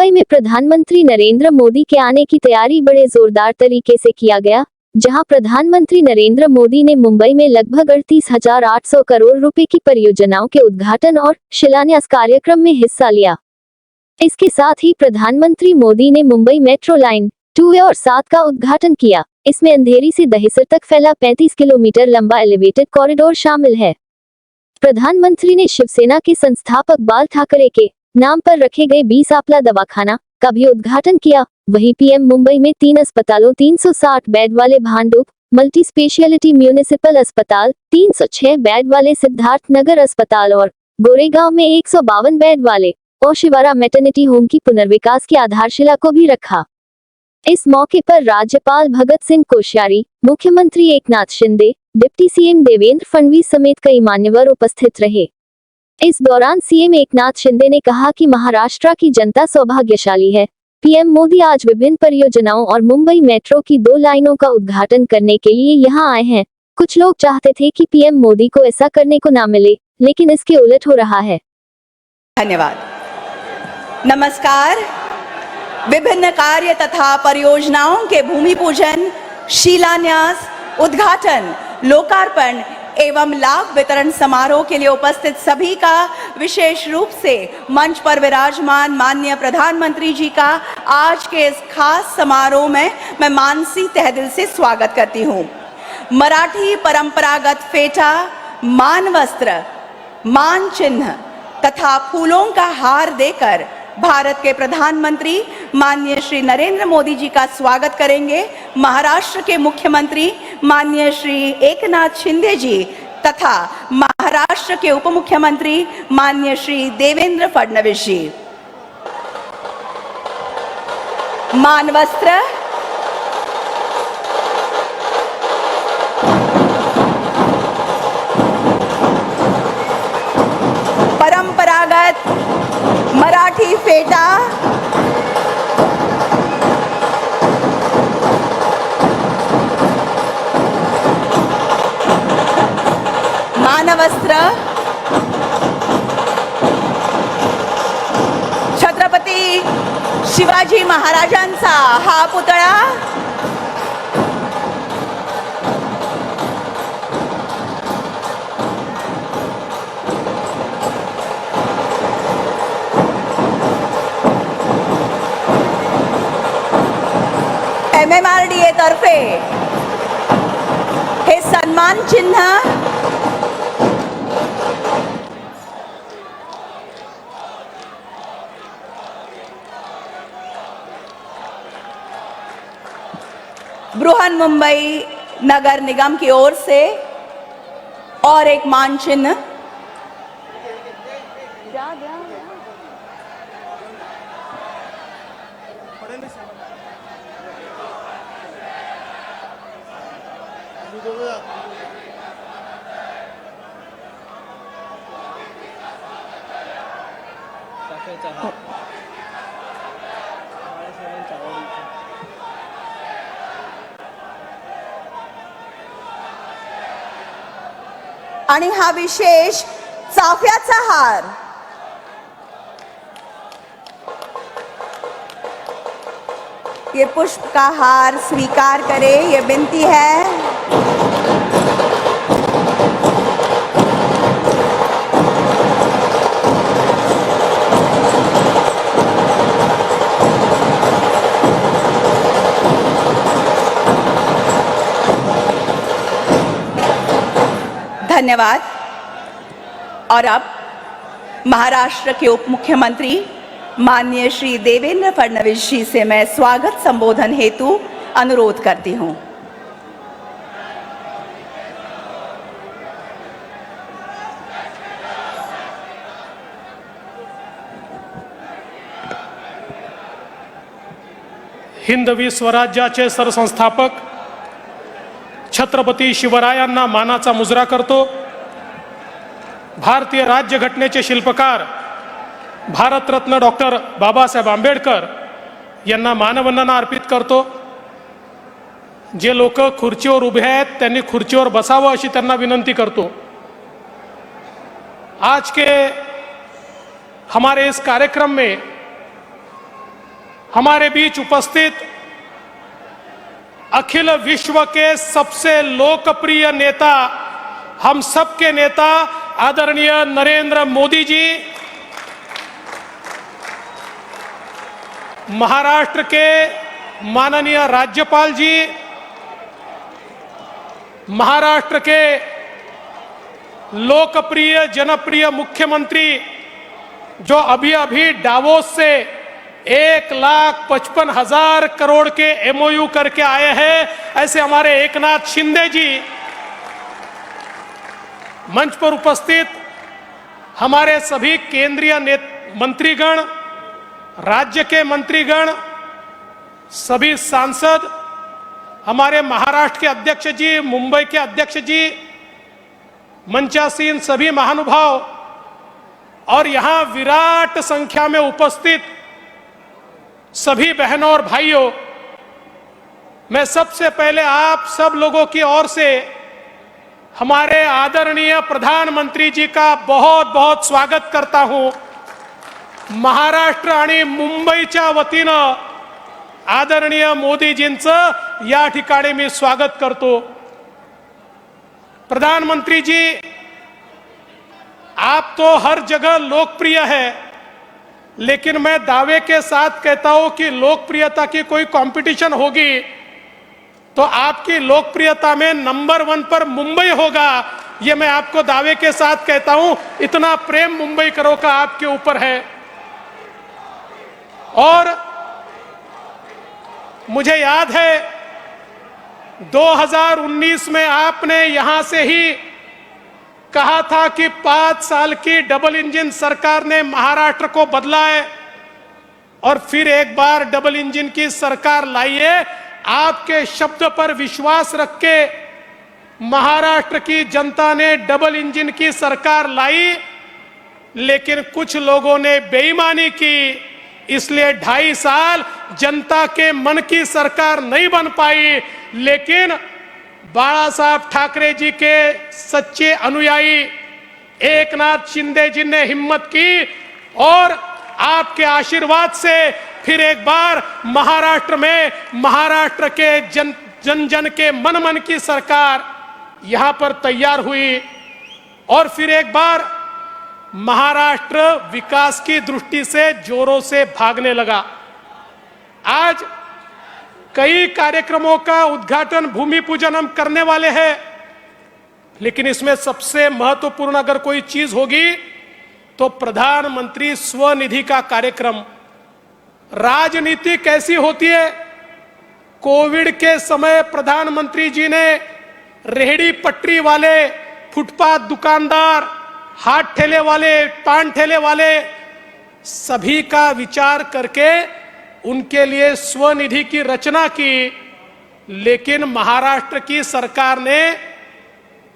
मुंबई में प्रधानमंत्री नरेंद्र मोदी के आने की तैयारी बड़े जोरदार तरीके से किया गया, जहां प्रधानमंत्री नरेंद्र मोदी ने मुंबई में लगभग 38,800 करोड़ रुपए की परियोजनाओं के उद्घाटन और शिलान्यास कार्यक्रम में हिस्सा लिया। इसके साथ ही प्रधानमंत्री मोदी ने मुंबई मेट्रो लाइन 2 और 7 का उद्घाटन किया। इसमें अंधेरी से दहिसर तक फैला 35 किलोमीटर लंबा एलिवेटेड कॉरिडोर शामिल है। प्रधानमंत्री ने शिवसेना के संस्थापक बाल ठाकरे के नाम पर रखे गए 20 आपला दवाखाना का भी उद्घाटन किया। वहीं पीएम मुंबई में 3 अस्पतालों, 360 बेड वाले भांडुप मल्टी स्पेशलिटी म्यूनिसिपल अस्पताल, 306 बेड वाले सिद्धार्थ नगर अस्पताल और गोरेगांव में 152 बेड वाले ओशिवारा मैटरनिटी होम की पुनर्विकास की आधारशिला को भी रखा। इस मौके पर राज्यपाल भगत सिंह कोश्यारी, मुख्यमंत्री एकनाथ शिंदे, डिप्टी सीएम देवेंद्र फडणवीस समेत कई मान्यवर उपस्थित रहे। इस दौरान सीएम एकनाथ शिंदे ने कहा कि महाराष्ट्र की जनता सौभाग्यशाली है। पीएम मोदी आज विभिन्न परियोजनाओं और मुंबई मेट्रो की 2 लाइनों का उद्घाटन करने के लिए यहां आए हैं। कुछ लोग चाहते थे कि पीएम मोदी को ऐसा करने को ना मिले, लेकिन इसके उलट हो रहा है। धन्यवाद। नमस्कार। विभिन्न कार्य तथा परियोजनाओं के भूमि पूजन, शिलान्यास, उद्घाटन, लोकार्पण एवं लाभ वितरण समारोह के लिए उपस्थित सभी का विशेष रूप से मंच पर विराजमान माननीय प्रधानमंत्री जी का आज के इस खास समारोह में मैं मानसी तहे दिल से स्वागत करती हूँ। मराठी परंपरागत फेटा, मान वस्त्र, मान चिन्ह तथा फूलों का हार देकर भारत के प्रधानमंत्री माननीय श्री नरेंद्र मोदी जी का स्वागत करेंगे महाराष्ट्र के मुख्यमंत्री माननीय श्री एकनाथ शिंदे जी तथा महाराष्ट्र के उप मुख्यमंत्री माननीय श्री देवेंद्र फडणवीस जी। मान वस्त्र, परंपरागत मराठी फेटा, मानवस्त्र, छत्रपती शिवाजी महाराजांचा हा पुतळा, MMRDA तर्फे हे सन्मान चिन्ह बृहन्मुंबई नगर निगम की ओर से और एक मान चिन्ह आणि हा विशेष चाफ्याचा हार ये पुष्प का हार स्वीकार करे, ये विनती है। धन्यवाद। और अब महाराष्ट्र के उप मुख्यमंत्री माननीय श्री देवेंद्र फडणवीस जी से मैं स्वागत संबोधन हेतु अनुरोध करती हूं। हिंदवी स्वराज्याचे सरसंस्थापक छत्रपती शिवरायांना मानाचा मुजरा करतो। भारतीय राज्यघटनेचे शिल्पकार भारतरत्न डॉक्टर बाबासाहेब आंबेडकर यांना मानवंदना अर्पित करतो। जे लोक खुर्चीवर उभे आहेत त्यांनी खुर्चीवर बसावं अशी त्यांना विनंती करतो। आज के हमारे इस कार्यक्रम में हमारे बीच उपस्थित अखिल विश्व के सबसे लोकप्रिय नेता, हम सबके नेता आदरणीय नरेंद्र मोदी जी, महाराष्ट्र के माननीय राज्यपाल जी, महाराष्ट्र के लोकप्रिय जनप्रिय मुख्यमंत्री जो अभी अभी डावोस से 1,55,000 करोड़ के एमओयू करके आए हैं, ऐसे हमारे एकनाथ शिंदे जी, मंच पर उपस्थित हमारे सभी केंद्रीय मंत्रीगण, राज्य के मंत्रीगण, सभी सांसद, हमारे महाराष्ट्र के अध्यक्ष जी, मुंबई के अध्यक्ष जी, मंचासीन सभी महानुभाव और यहां विराट संख्या में उपस्थित सभी बहनों और भाइयों, मैं सबसे पहले आप सब लोगों की ओर से हमारे आदरणीय प्रधानमंत्री जी का बहुत बहुत स्वागत करता हूं। महाराष्ट्र आणि मुंबईच्या वतीनं आदरणीय मोदीजींचं या ठिकाणी मी स्वागत करतो। प्रधानमंत्री जी, आप तो हर जगह लोकप्रिय है, लेकिन मैं दावे के साथ कहता हूं कि लोकप्रियता की कोई कंपटीशन होगी तो आपकी लोकप्रियता में नंबर 1 पर मुंबई होगा। यह मैं आपको दावे के साथ कहता हूं, इतना प्रेम मुंबई करो का आपके ऊपर है। और मुझे याद है 2019 में आपने यहां से ही कहा था कि 5 साल की डबल इंजन सरकार ने महाराष्ट्र को बदला है और फिर एक बार डबल इंजन की सरकार लाई है। आपके शब्द पर विश्वास रख के महाराष्ट्र की जनता ने डबल इंजन की सरकार लाई, लेकिन कुछ लोगों ने बेईमानी की, इसलिए 2.5 साल जनता के मन की सरकार नहीं बन पाई। लेकिन बाला साहब ठाकरे जी के सच्चे अनुयायी एकनाथ शिंदे जी ने हिम्मत की और आपके आशीर्वाद से फिर एक बार महाराष्ट्र में महाराष्ट्र के जन जन के मन की सरकार यहां पर तैयार हुई और फिर एक बार महाराष्ट्र विकास की दृष्टि से जोरों से भागने लगा। आज कई कार्यक्रमों का उद्घाटन, भूमि पूजन हम करने वाले हैं, लेकिन इसमें सबसे महत्वपूर्ण अगर कोई चीज होगी तो प्रधानमंत्री स्वनिधि का कार्यक्रम। राजनीति कैसी होती है? कोविड के समय प्रधानमंत्री जी ने रेहड़ी पटरी वाले, फुटपाथ दुकानदार, हाथ ठेले वाले, पान ठेले वाले, सभी का विचार करके उनके लिए स्वनिधि की रचना की। लेकिन महाराष्ट्र की सरकार ने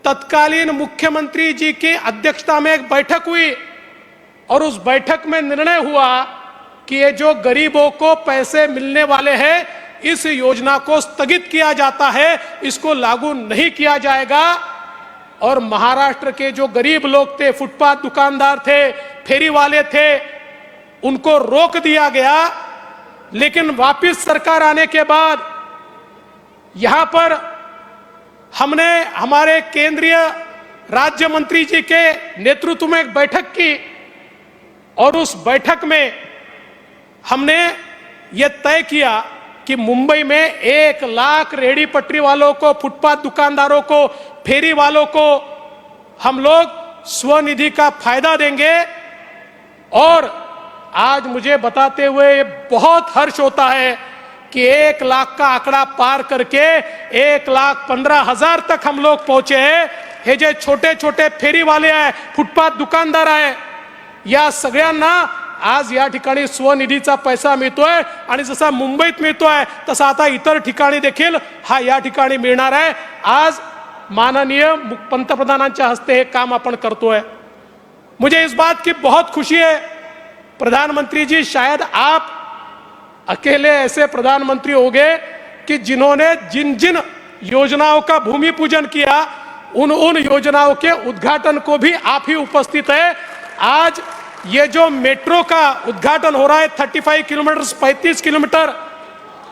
तत्कालीन मुख्यमंत्री जी की अध्यक्षता में एक बैठक हुई और उस बैठक में निर्णय हुआ कि ये जो गरीबों को पैसे मिलने वाले हैं, इस योजना को स्थगित किया जाता है, इसको लागू नहीं किया जाएगा। और महाराष्ट्र के जो गरीब लोग थे, फुटपाथ दुकानदार थे, फेरी वाले थे, उनको रोक दिया गया। लेकिन वापस सरकार आने के बाद यहां पर हमने हमारे केंद्रीय राज्य मंत्री जी के नेतृत्व में एक बैठक की और उस बैठक में हमने यह तय किया कि मुंबई में 1 लाख रेहड़ी पटरी वालों को, फुटपाथ दुकानदारों को, फेरी वालों को हम लोग स्वनिधि का फायदा देंगे। और आज मुझे बताते हुए बहुत हर्ष होता है कि 1 लाख का आंकड़ा पार करके 1,15,000 तक हम लोग पहुंचे हैं। हे जे छोटे छोटे फेरी वाले आहे, फुटपाथ दुकानदार आहे, या सगळ्यांना आज या ठिकाणी स्वनिधीचा पैसा मिळतोय आणि जसा मुंबईत मिळतोय तसा आता इतर ठिकाणी देखील हा या ठिकाणी मिळणार आहे। आज माननीय पंतप्रधानांच्या हस्ते हे काम आपण करतोय। मुझे इस बात की बहुत खुशी है प्रधानमंत्री जी, शायद आप अकेले ऐसे प्रधानमंत्री होंगे कि जिन्होंने जिन जिन योजनाओं का भूमि पूजन किया उन योजनाओं के उद्घाटन को भी आप ही उपस्थित है। आज ये जो मेट्रो का उद्घाटन हो रहा है 35 किलोमीटर 35 किलोमीटर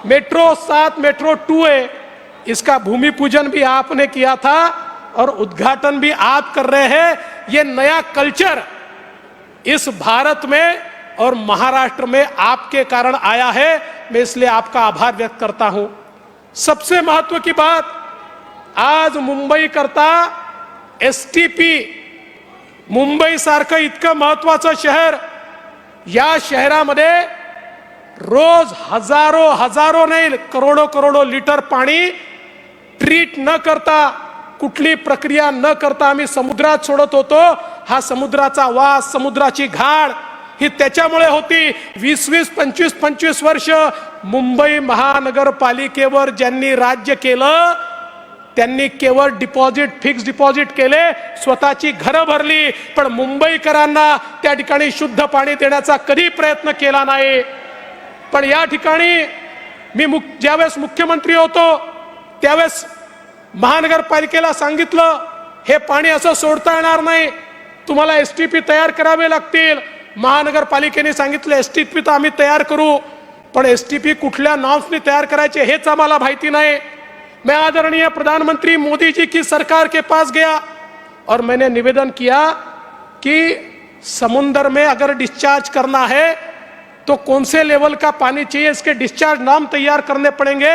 मेट्रो 7 मेट्रो 2 है, इसका भूमि पूजन भी आपने किया था और उद्घाटन भी आप कर रहे हैं। ये नया कल्चर इस भारत में और महाराष्ट्र में आपके कारण आया है। मैं इसलिए आपका आभार व्यक्त करता हूं। सबसे महत्व की बात, आज मुंबई करता एसटीपी, मुंबई सारखं इतकं महत्वाचं शहर, या शहरामध्ये रोज हजारो नाही करोडो लिटर पाणी ट्रीट न करता, कुठली प्रक्रिया न करता आम्ही समुद्रात सोडत होतो। हा समुद्राचा वास, समुद्राची घाण ही त्याच्यामुळे होती। 20-20, 25-25 वर्ष मुंबई महानगरपालिकेवर ज्यांनी राज्य केलं त्यांनी केवळ डिपॉझिट, फिक्स डिपॉझिट केले, स्वतःची घरं भरली, पण मुंबईकरांना त्या ठिकाणी शुद्ध पाणी देण्याचा कधी प्रयत्न केला नाही। पण या ठिकाणी मी ज्यावेळेस मुख्यमंत्री होतो त्यावेळेस महानगरपालिकेला सांगितलं, हे पाणी असं सोडता येणार नाही, तुम्हाला एसटीपी तयार करावे लागतील। महानगरपालिकेने सांगितलं एसटीपी तर आम्ही तयार करू, पण एसटीपी कुठल्या नॉर्म्सनी तयार करायचे हेच आम्हाला माहिती नाही। मैं आदरणीय प्रधानमंत्री मोदी जी की सरकार के पास गया और मैंने निवेदन किया कि समुद्र में अगर डिस्चार्ज करना है तो कौन से लेवल का पानी चाहिए, इसके डिस्चार्ज नाम तैयार करने पड़ेंगे।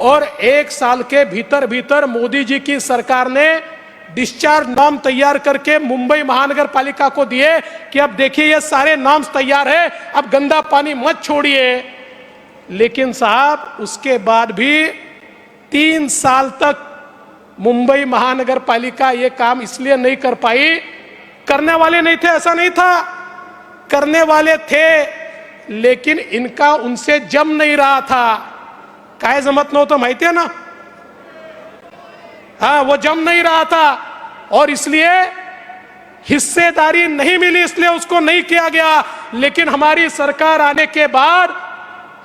और 1 साल के भीतर भीतर मोदी जी की सरकार ने डिस्चार्ज नाम तैयार करके मुंबई महानगर पालिका को दिए कि अब देखिए ये सारे नाम्स तैयार है, अब गंदा पानी मत छोड़िए। लेकिन साहब उसके बाद भी 3 साल तक मुंबई महानगर पालिका ये काम इसलिए नहीं कर पाई, करने वाले नहीं थे ऐसा नहीं था, करने वाले थे लेकिन इनका उनसे जम नहीं रहा था। काय जमत नव्हतं माहिती है ना, हाँ वो जम नहीं रहा था और इसलिए हिस्सेदारी नहीं मिली, इसलिए उसको नहीं किया गया। लेकिन हमारी सरकार आने के बाद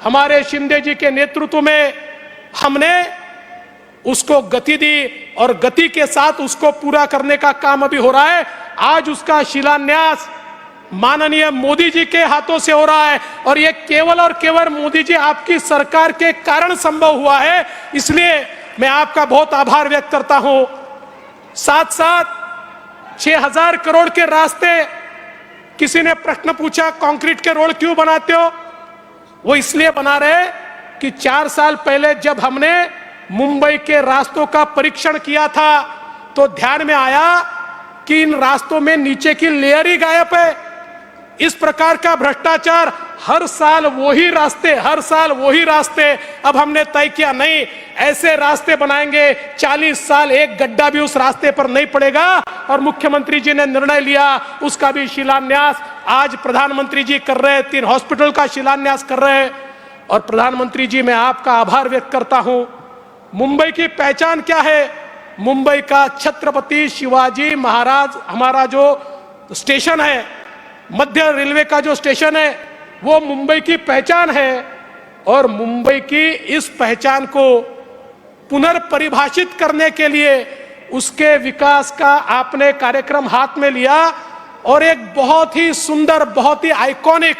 हमारे शिंदे जी के नेतृत्व में हमने उसको गति दी और गति के साथ उसको पूरा करने का काम अभी हो रहा है। आज उसका शिलान्यास माननीय मोदी जी के हाथों से हो रहा है और ये केवल और केवल मोदी जी आपकी सरकार के कारण संभव हुआ है, इसलिए मैं आपका बहुत आभार व्यक्त करता हूं। साथ साथ 6000 करोड़ के रास्ते, किसी ने प्रश्न पूछा कंक्रीट के रोड क्यों बनाते हो, वो इसलिए बना रहे कि 4 साल पहले जब हमने मुंबई के रास्तों का परीक्षण किया था तो ध्यान में आया कि इन रास्तों में नीचे की लेयर ही गायब है। इस प्रकार का भ्रष्टाचार, हर साल वही रास्ते। अब हमने तय किया नहीं, ऐसे रास्ते बनाएंगे 40 साल एक गड्ढा भी उस रास्ते पर नहीं पड़ेगा। और मुख्यमंत्री जी ने निर्णय लिया, उसका भी शिलान्यास आज प्रधानमंत्री जी कर रहे हैं, 3 हॉस्पिटल का शिलान्यास कर रहे हैं। और प्रधानमंत्री जी मैं आपका आभार व्यक्त करता हूं। मुंबई की पहचान क्या है? मुंबई का छत्रपति शिवाजी महाराज हमारा जो स्टेशन है, मध्य रेलवे का जो स्टेशन है, वो मुंबई की पहचान है। और मुंबई की इस पहचान को पुनर्परिभाषित करने के लिए उसके विकास का आपने कार्यक्रम हाथ में लिया और एक बहुत ही सुंदर, बहुत ही आइकॉनिक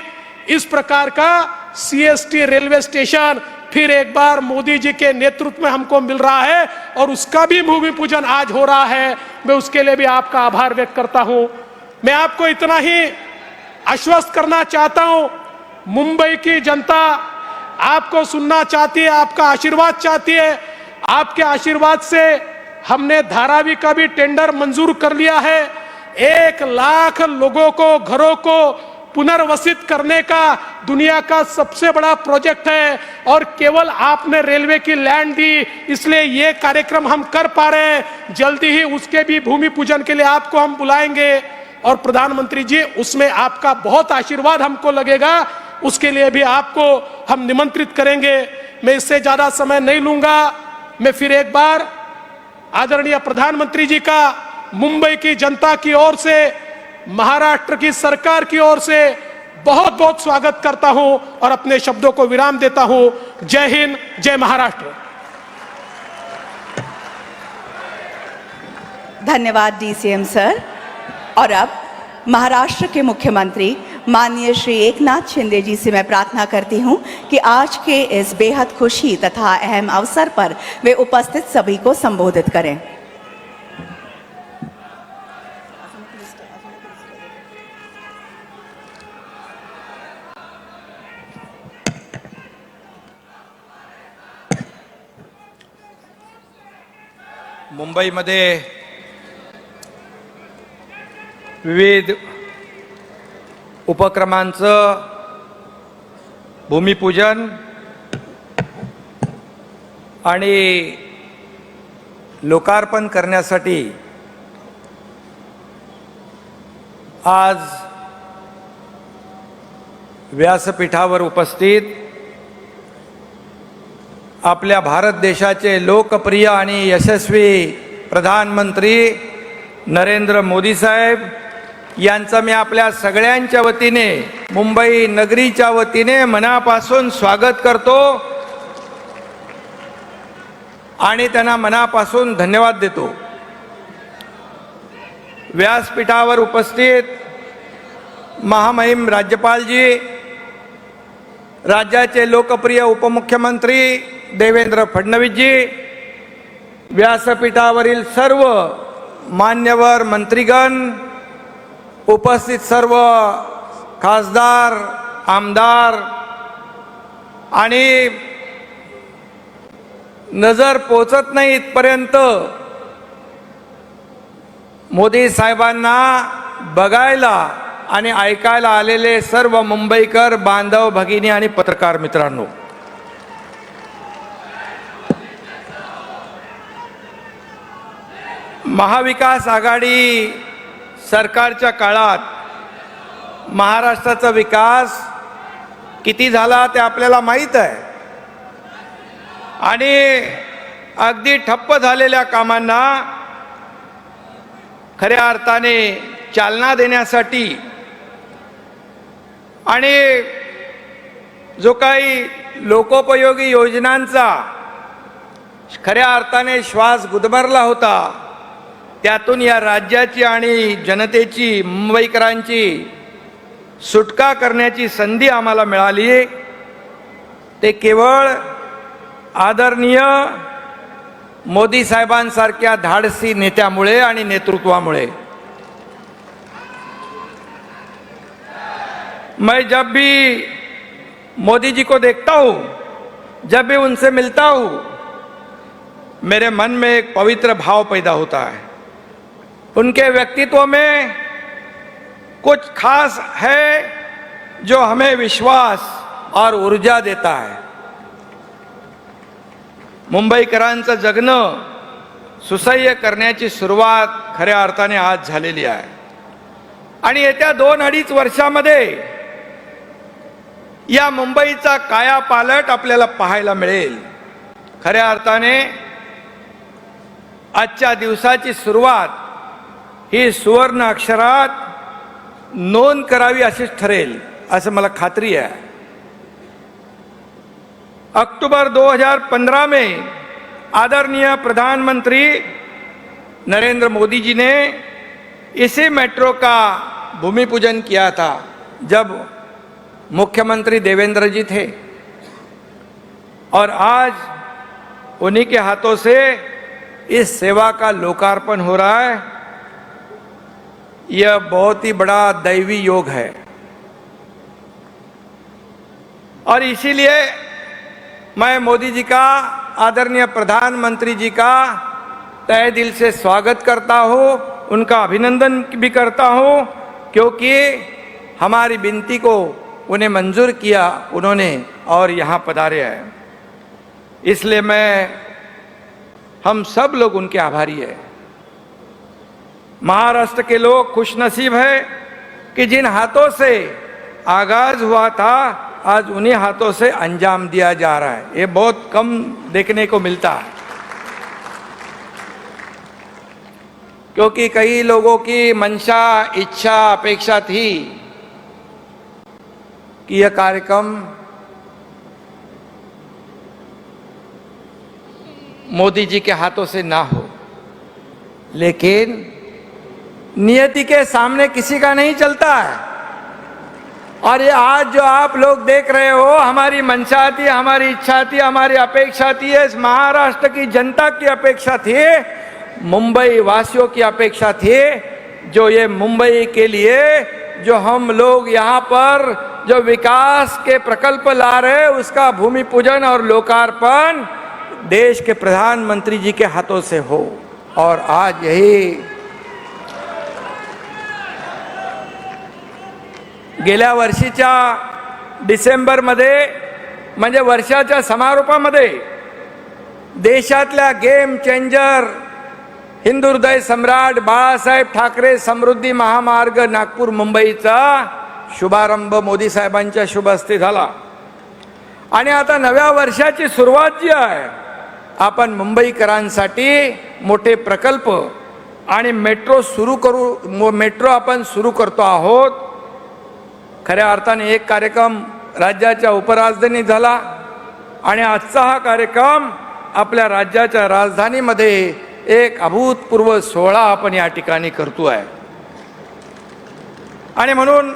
इस प्रकार का सीएसटी रेलवे स्टेशन फिर एक बार मोदी जी के नेतृत्व में हमको मिल रहा है और उसका भी भूमि पूजन आज हो रहा है। मैं उसके लिए भी आपका आभार व्यक्त करता हूं। मैं आपको इतना ही आश्वस्त करना चाहता हूं, मुंबई की जनता आपको सुनना चाहती है, आपका आशीर्वाद चाहती है। आपके आशीर्वाद से हमने धारावी का भी टेंडर मंजूर कर लिया है। 1 लाख लोगों को, घरों को पुनर्वसित करने का दुनिया का सबसे बड़ा प्रोजेक्ट है और केवल आपने रेलवे की लैंड दी, इसलिए ये कार्यक्रम हम कर पा रहे हैं। जल्दी ही उसके भी भूमि पूजन के लिए आपको हम बुलाएंगे और प्रधानमंत्री जी उसमें आपका बहुत आशीर्वाद हमको लगेगा, उसके लिए भी आपको हम निमंत्रित करेंगे। मैं इससे ज्यादा समय नहीं लूंगा। मैं फिर एक बार आदरणीय प्रधानमंत्री जी का मुंबई की जनता की ओर से, महाराष्ट्र की सरकार की ओर से बहुत बहुत स्वागत करता हूं और अपने शब्दों को विराम देता हूं। जय हिंद, जय महाराष्ट्र। धन्यवाद डीसीएम सर। और अब महाराष्ट्र के मुख्यमंत्री माननीय श्री एकनाथ शिंदे जी से मैं प्रार्थना करती हूं कि आज के इस बेहद खुशी तथा अहम अवसर पर वे उपस्थित सभी को संबोधित करें। मुंबईमध्ये विविध उपक्रमांचं भूमिपूजन आणि लोकार्पण करण्यासाठी आज व्यासपीठावर उपस्थित आपल्या भारत देशाचे लोकप्रिय आणि यशस्वी प्रधानमंत्री नरेंद्र मोदी साहेब यांचं मी आपल्या सगळ्यांच्या वतीने मुंबई नगरीच्या वतीने मनापासून स्वागत करतो आणि त्यांना मनापासून धन्यवाद देतो। व्यासपीठावर उपस्थित महामहिम राज्यपालजी, राज्याचे लोकप्रिय उपमुख्यमंत्री देवेंद्र फडणवीसजी, व्यासपीठावरील सर्व मान्यवर मंत्रीगण, उपस्थित सर्व खासदार, आमदार आणि नजर पोचत नाही इथपर्यंत मोदी साहेबांना बघायला आणि ऐकायला आलेले सर्व मुंबईकर बांधव, भगिनी आणि पत्रकार मित्रांनो, महाविकास आघाडी सरकारच्या काळात महाराष्ट्राचा विकास किती झाला ते आपल्याला माहीत आहे आणि अगदी ठप्प झालेल्या कामांना खऱ्या अर्थाने चालना देण्यासाठी आणि जो काही लोकोपयोगी योजनांचा खऱ्या अर्थाने श्वास गुदमरला होता, त्यातून या राज्याची आणि जनतेची, मुंबईकरांची सुटका करण्याची संधी आम्हाला मिळाली। ते केवळ आदरणीय मोदी साहेबांसारख्या धाडसी नेत्यामुळे आणि नेतृत्वामुळे। मैं जब भी मोदी जी को देखता हूँ, जब भी उनसे मिलता हूँ, मेरे मन में एक पवित्र भाव पैदा होता है। उनके व्यक्तित्व में कुछ खास है जो हमें विश्वास और ऊर्जा देता है। मुंबईकरांचं जगणं सुसह्य करण्याची सुरुवात खऱ्या अर्थाने आज झालेली आहे आणि येत्या 2-2.5 वर्षामध्ये या मुंबईचा कायापालट आपल्याला पाहायला मिळेल। खऱ्या अर्थाने आजच्या दिवसाची सुरुवात ही सुवर्ण अक्षरात नोंद करावी अशीच ठरेल असं मला खात्री है। अक्टूबर 2015 में आदरणीय प्रधानमंत्री नरेंद्र मोदी जी ने इसी मेट्रो का भूमि पूजन किया था जब मुख्यमंत्री देवेंद्र जी थे, और आज उन्हीं के हाथों से इस सेवा का लोकार्पण हो रहा है। यह बहुत ही बड़ा दैवी योग है और इसीलिए मैं मोदी जी का, आदरणीय प्रधानमंत्री जी का तहे दिल से स्वागत करता हूँ, उनका अभिनंदन भी करता हूँ, क्योंकि हमारी विनती को उन्हें मंजूर किया उन्होंने और यहाँ पधारे हैं। इसलिए हम सब लोग उनके आभारी हैं। महाराष्ट्र के लोग खुशनसीब है कि जिन हाथों से आगाज हुआ था आज उन्हीं हाथों से अंजाम दिया जा रहा है। ये बहुत कम देखने को मिलता है, क्योंकि कई लोगों की मंशा, इच्छा, अपेक्षा थी कि यह कार्यक्रम मोदी जी के हाथों से ना हो, लेकिन नियति के सामने किसी का नहीं चलता है। और ये आज जो आप लोग देख रहे हो, हमारी मंशा थी, हमारी इच्छा थी, हमारी अपेक्षा थी, इस महाराष्ट्र की जनता की अपेक्षा थी, मुंबई वासियों की अपेक्षा थी, जो ये मुंबई के लिए जो हम लोग यहाँ पर जो विकास के प्रकल्प ला रहे हैं उसका भूमि पूजन और लोकार्पण देश के प्रधानमंत्री जी के हाथों से हो। और आज यही गेल्या वर्षीच्या डिसेंबरमध्ये म्हणजे वर्षाच्या समारोपामध्ये देशातल्या गेम चेंजर हिंदुहृदय सम्राट बाळासाहेब ठाकरे समृद्धी महामार्ग नागपूर मुंबईचा शुभारंभ मोदी साहेबांच्या शुभ हस्ते झाला। आणि आता नव्या वर्षाची सुरुवात जी आहे, आपण मुंबईकरांसाठी मोठे प्रकल्प आणि मेट्रो आपण सुरू करतो आहोत। खऱ्या अर्थाने एक कार्यक्रम राज्याच्या उपराजधानीत झाला आणि आजचा हा कार्यक्रम आपल्या राज्याच्या राजधानीमध्ये एक अभूतपूर्व सोहळा आपण या ठिकाणी करतो आहे। आणि म्हणून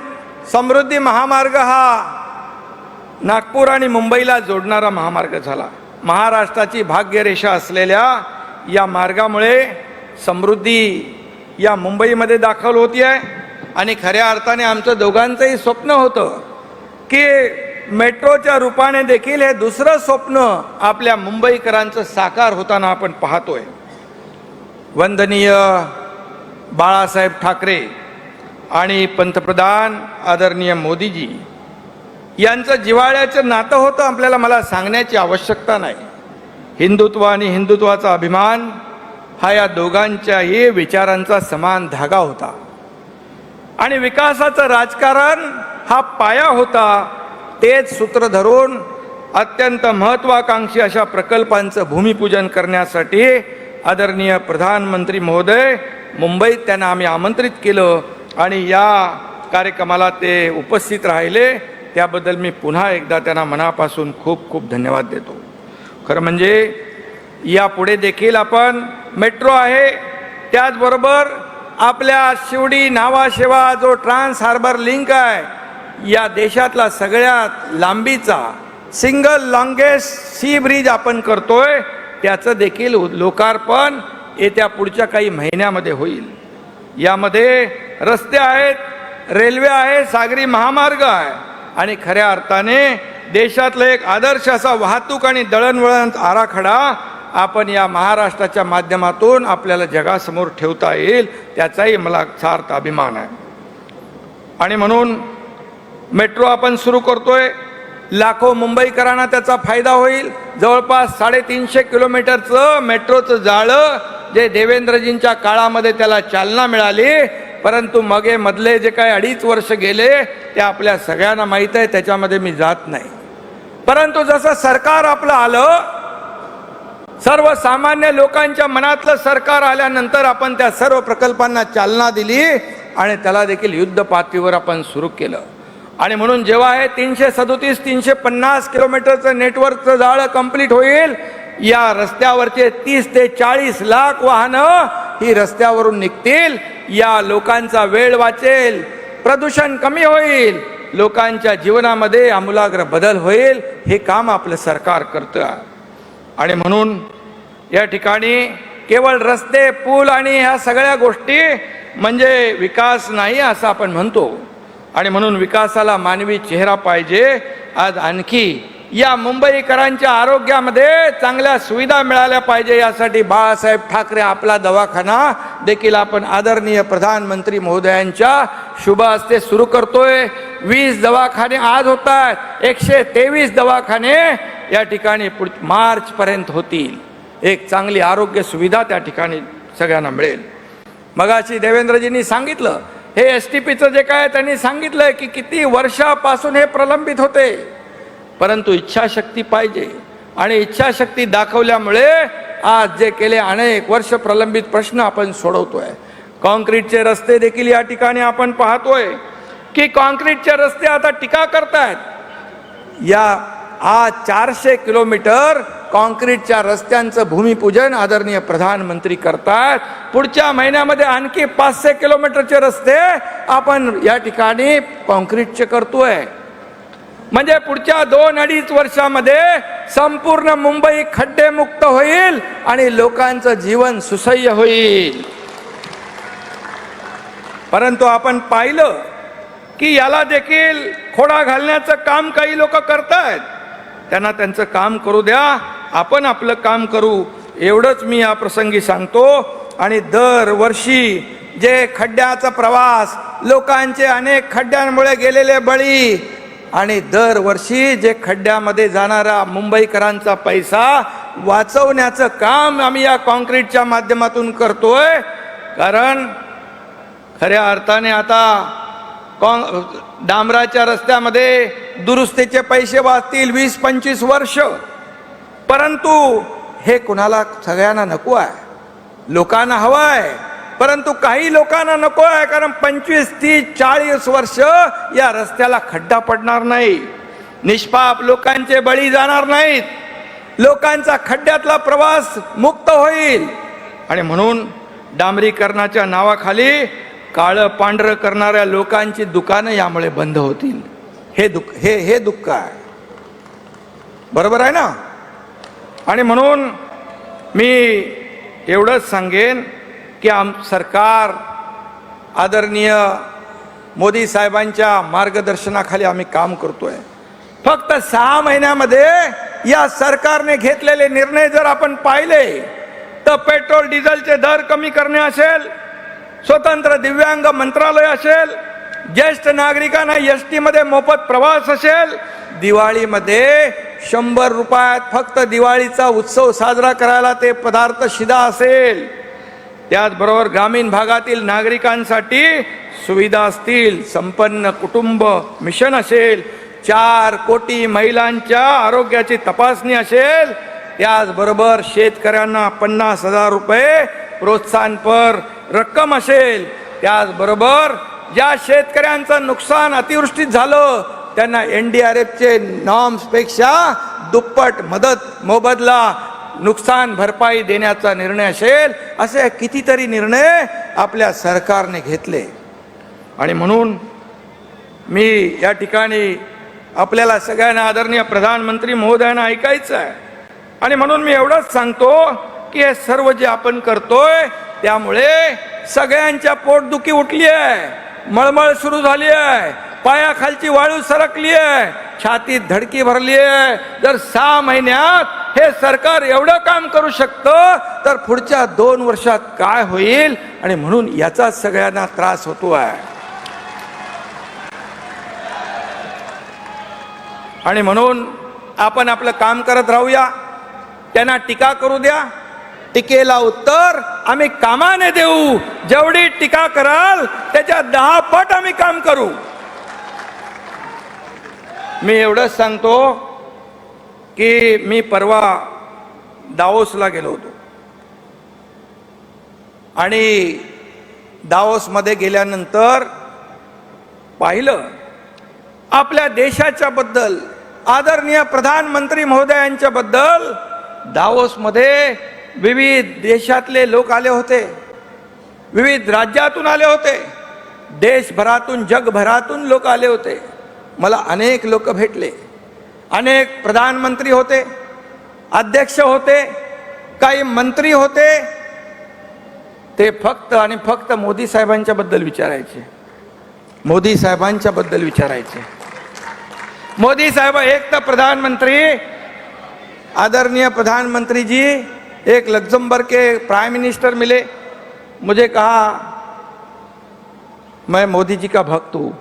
समृद्धी महामार्ग हा नागपूर आणि मुंबईला जोडणारा महामार्ग झाला। महाराष्ट्राची भाग्यरेषा असलेल्या या मार्गामुळे समृद्धी या मुंबईमध्ये दाखल होती आहे। आणि खऱ्या अर्थाने आमचं दोघांचंही स्वप्न होतं की मेट्रोच्या रूपाने देखील हे दुसरं स्वप्न आपल्या मुंबईकरांचं साकार होताना आपण पाहतोय। वंदनीय बाळासाहेब ठाकरे आणि पंतप्रधान आदरणीय मोदीजी यांचं जिव्हाळ्याचं नातं होतं, आपल्याला मला सांगण्याची आवश्यकता नाही। हिंदुत्व आणि हिंदुत्वाचा अभिमान हा या दोघांच्याही विचारांचा समान धागा होता आणि विकासाचं राजकारण हा पाया होता। तेच सूत्र धरून अत्यंत महत्त्वाकांक्षी अशा प्रकल्पांचं भूमिपूजन करण्यासाठी आदरणीय प्रधानमंत्री महोदय मुंबईत त्यांना आम्ही आमंत्रित केलं आणि या कार्यक्रमाला ते उपस्थित राहिले, त्याबद्दल मी पुन्हा एकदा त्यांना मनापासून खूप खूप धन्यवाद देतो। खरं म्हणजे यापुढे देखील आपण मेट्रो आहे, त्याचबरोबर आपल्या शिवडी नावाशेवा जो ट्रान्स हार्बर लिंक आहे, या देशातला सगळ्यात लांबीचा सिंगल लॉंगेस्ट सी ब्रिज आपण करतोय, त्याचं देखील लोकार्पण येत्या पुढच्या काही महिन्यामध्ये होईल। यामध्ये रस्ते आहेत, रेल्वे आहे, सागरी महामार्ग आहे आणि खऱ्या अर्थाने देशातला एक आदर्श असा वाहतूक आणि दळणवळण आराखडा आपण या महाराष्ट्राच्या माध्यमातून आपल्याला जगासमोर ठेवता येईल, त्याचाही मला सार्थ अभिमान आहे। आणि म्हणून मेट्रो आपण सुरू करतोय, लाखो मुंबईकरांना त्याचा फायदा होईल। जवळपास 350 किलोमीटरचं मेट्रोचं जाळं जे देवेंद्रजींच्या काळामध्ये त्याला चालना मिळाली, परंतु मधले जे काही 2.5 वर्ष गेले ते आपल्या सगळ्यांना माहीत आहे, त्याच्यामध्ये मी जात नाही। परंतु जसं सरकार आपलं आलं, सर्वसामान्य लोकांच्या मनातलं सरकार आल्यानंतर आपण त्या सर्व प्रकल्पांना चालना दिली आणि त्याला देखील युद्ध पातळीवर आपण सुरू केलं। आणि म्हणून जेव्हा हे 337-350 किलोमीटरचं नेटवर्कचं जाळं कंप्लीट होईल, या रस्त्यावरचे 30 ते 40 लाख वाहनं ही रस्त्यावरून निघतील, या लोकांचा वेळ वाचेल, प्रदूषण कमी होईल, लोकांच्या जीवनामध्ये आमूलाग्र बदल होईल, हे काम आपलं सरकार करतं। आणि म्हणून या ठिकाणी केवळ रस्ते, पूल आणि ह्या सगळ्या गोष्टी म्हणजे विकास नाही असं आपण म्हणतो। आणि म्हणून विकासाला मानवी चेहरा पाहिजे। आज आणखी या मुंबईकरांच्या आरोग्यामध्ये चांगल्या सुविधा मिळाल्या पाहिजे, यासाठी बाळासाहेब ठाकरे आपला दवाखाना देखील आपण आदरणीय प्रधानमंत्री महोदयांच्या शुभ हस्ते सुरू करतोय। 20 दवाखाने आज होत आहेत, 123 दवाखाने या ठिकाणी मार्च पर्यंत होतील। एक चांगली आरोग्य सुविधा त्या ठिकाणी सगळ्यांना मिळेल। मगाशी देवेंद्रजींनी सांगितलं, हे STPचं जे काय त्यांनी सांगितलंय की किती वर्षापासून हे प्रलंबित होते, परंतु इच्छाशक्ती पाहिजे आणि इच्छाशक्ती दाखवल्यामुळे आज जे गेले अनेक वर्ष प्रलंबित प्रश्न आपण सोडवतोय। कॉन्क्रीटचे रस्ते देखील या ठिकाणी आपण पाहतोय की कॉन्क्रीटचे रस्ते आता टीका करतायत। या आज 400 किलोमीटर कॉन्क्रीटच्या रस्त्यांचं भूमिपूजन आदरणीय प्रधानमंत्री करतात. पुढच्या महिन्यामध्ये आणखी 500 किलोमीटरचे रस्ते आपण या ठिकाणी कॉन्क्रीटचे करतोय. म्हणजे पुढच्या 2-2.5 वर्षामध्ये संपूर्ण मुंबई खड्डेमुक्त होईल आणि लोकांचं जीवन सुसह्य होईल. परंतु आपण पाहिलं की याला देखील खोडा घालण्याचं काम काही लोक करतायत. त्यांना त्यांचं काम करू द्या, आपण आपलं काम करू, एवढंच मी या प्रसंगी सांगतो. आणि दरवर्षी जे खड्ड्याचा प्रवास, लोकांचे अनेक खड्ड्यांमुळे गेलेले बळी आणि दरवर्षी जे खड्ड्यामध्ये जाणारा मुंबईकरांचा पैसा वाचवण्याचं काम आम्ही या कॉन्क्रीटच्या माध्यमातून करतोय. कारण खऱ्या अर्थाने आता डांबराच्या रस्त्यामध्ये दुरुस्तीचे पैसे वाचतील 20-25 वर्ष. परंतु हे कुणाला, सगळ्यांना नको आहे, लोकांना हवं आहे. परंतु काही लोकांना नको आहे, कारण 25-30-40 वर्ष या रस्त्याला खड्डा पडणार नाही, निष्पाप लोकांचे बळी जाणार नाहीत, लोकांचा खड्ड्यातला प्रवास मुक्त होईल. आणि म्हणून डांबरीकरणाच्या नावाखाली काळं पांढरं करणाऱ्या लोकांची दुकानं यामुळे बंद होतील. हे दुःख आहे. बरोबर आहे ना? आणि म्हणून मी एवढंच सांगेन की सरकार आदरणीय मोदी साहेबांच्या मार्गदर्शनाखाली आम्ही काम करतोय. फक्त 6 महिन्यामध्ये या सरकारने घेतलेले निर्णय जर आपण पाहिले तर पेट्रोल डिझेलचे दर कमी करणे असेल, स्वतंत्र दिव्यांग मंत्रालय असेल, ज्येष्ठ नागरिकांना एसटी मध्ये मोफत प्रवास असेल, दिवाळीमध्ये 100 रुपयात फक्त दिवाळीचा उत्सव साजरा करायला ते पदार्थ शिधा असेल, त्याचबरोबर ग्रामीण भागातील नागरिकांसाठी सुविधा असतील, संपन्न कुटुंब मिशन असेल, 4 कोटी महिलांच्या आरोग्याची तपासणी असेल, त्याचबरोबर शेतकऱ्यांना 50,000 रुपये प्रोत्साहनपर रक्कम असेल, त्याचबरोबर ज्या शेतकऱ्यांचं नुकसान अतिवृष्टीत झालं त्यांना NDRFचे नॉर्म्सपेक्षा दुप्पट मदत मोबदला नुकसान भरपाई देण्याचा निर्णय असेल. असे कितीतरी निर्णय आपल्या सरकारने घेतले. आणि म्हणून मी या ठिकाणी आपल्याला सगळ्यांना आदरणीय प्रधानमंत्री महोदयांना ऐकायचं आहे. आणि म्हणून मी एवढंच सांगतो की हे सर्व जे आपण करतोय त्यामुळे सगळ्यांच्या पोटदुखी उठली आहे, मळमळ सुरू झाली आहे, पायाखालची वाळू सरकली आहे, छातीत धडकी भरली आहे. जर 6 महिन्यात हे सरकार एवढं काम करू शकतं तर पुढच्या 2 वर्षात काय होईल? आणि म्हणून याचा सगळ्यांना त्रास होतो आहे. आणि म्हणून आपण आपलं काम करत राहूया. त्यांना टीका करू द्या, टीकेला उत्तर आम्ही कामाने देऊ. जेवढी टीका कराल त्याच्या 10 पट आम्ही काम करू. मी एवढंच सांगतो की मी परवा दावोसला गेलो होतो आणि दावोसमध्ये गेल्यानंतर पाहिलं आपल्या देशाच्या बद्दल, आदरणीय प्रधानमंत्री महोदयांच्या बद्दल दावोसमध्ये विविध देशातले लोक आले होते, विविध राज्यातून आले होते, देशभरातून जगभरातून लोक आले होते. मला अनेक लोक भेटले, अनेक प्रधानमंत्री होते, अध्यक्ष होते, काही मंत्री होते. ते फक्त आणि फक्त मोदी साहेबांच्या बद्दल विचारायचे, मोदी साहेबांच्या बद्दल विचारायचे. मोदी साहेब एक तर प्रधानमंत्री, आदरणीय प्रधानमंत्री जी एक लग्जमबर्ग के प्राइम मिनिस्टर मिले, मुझे कहा मैं मोदी जी का भक्त हूँ.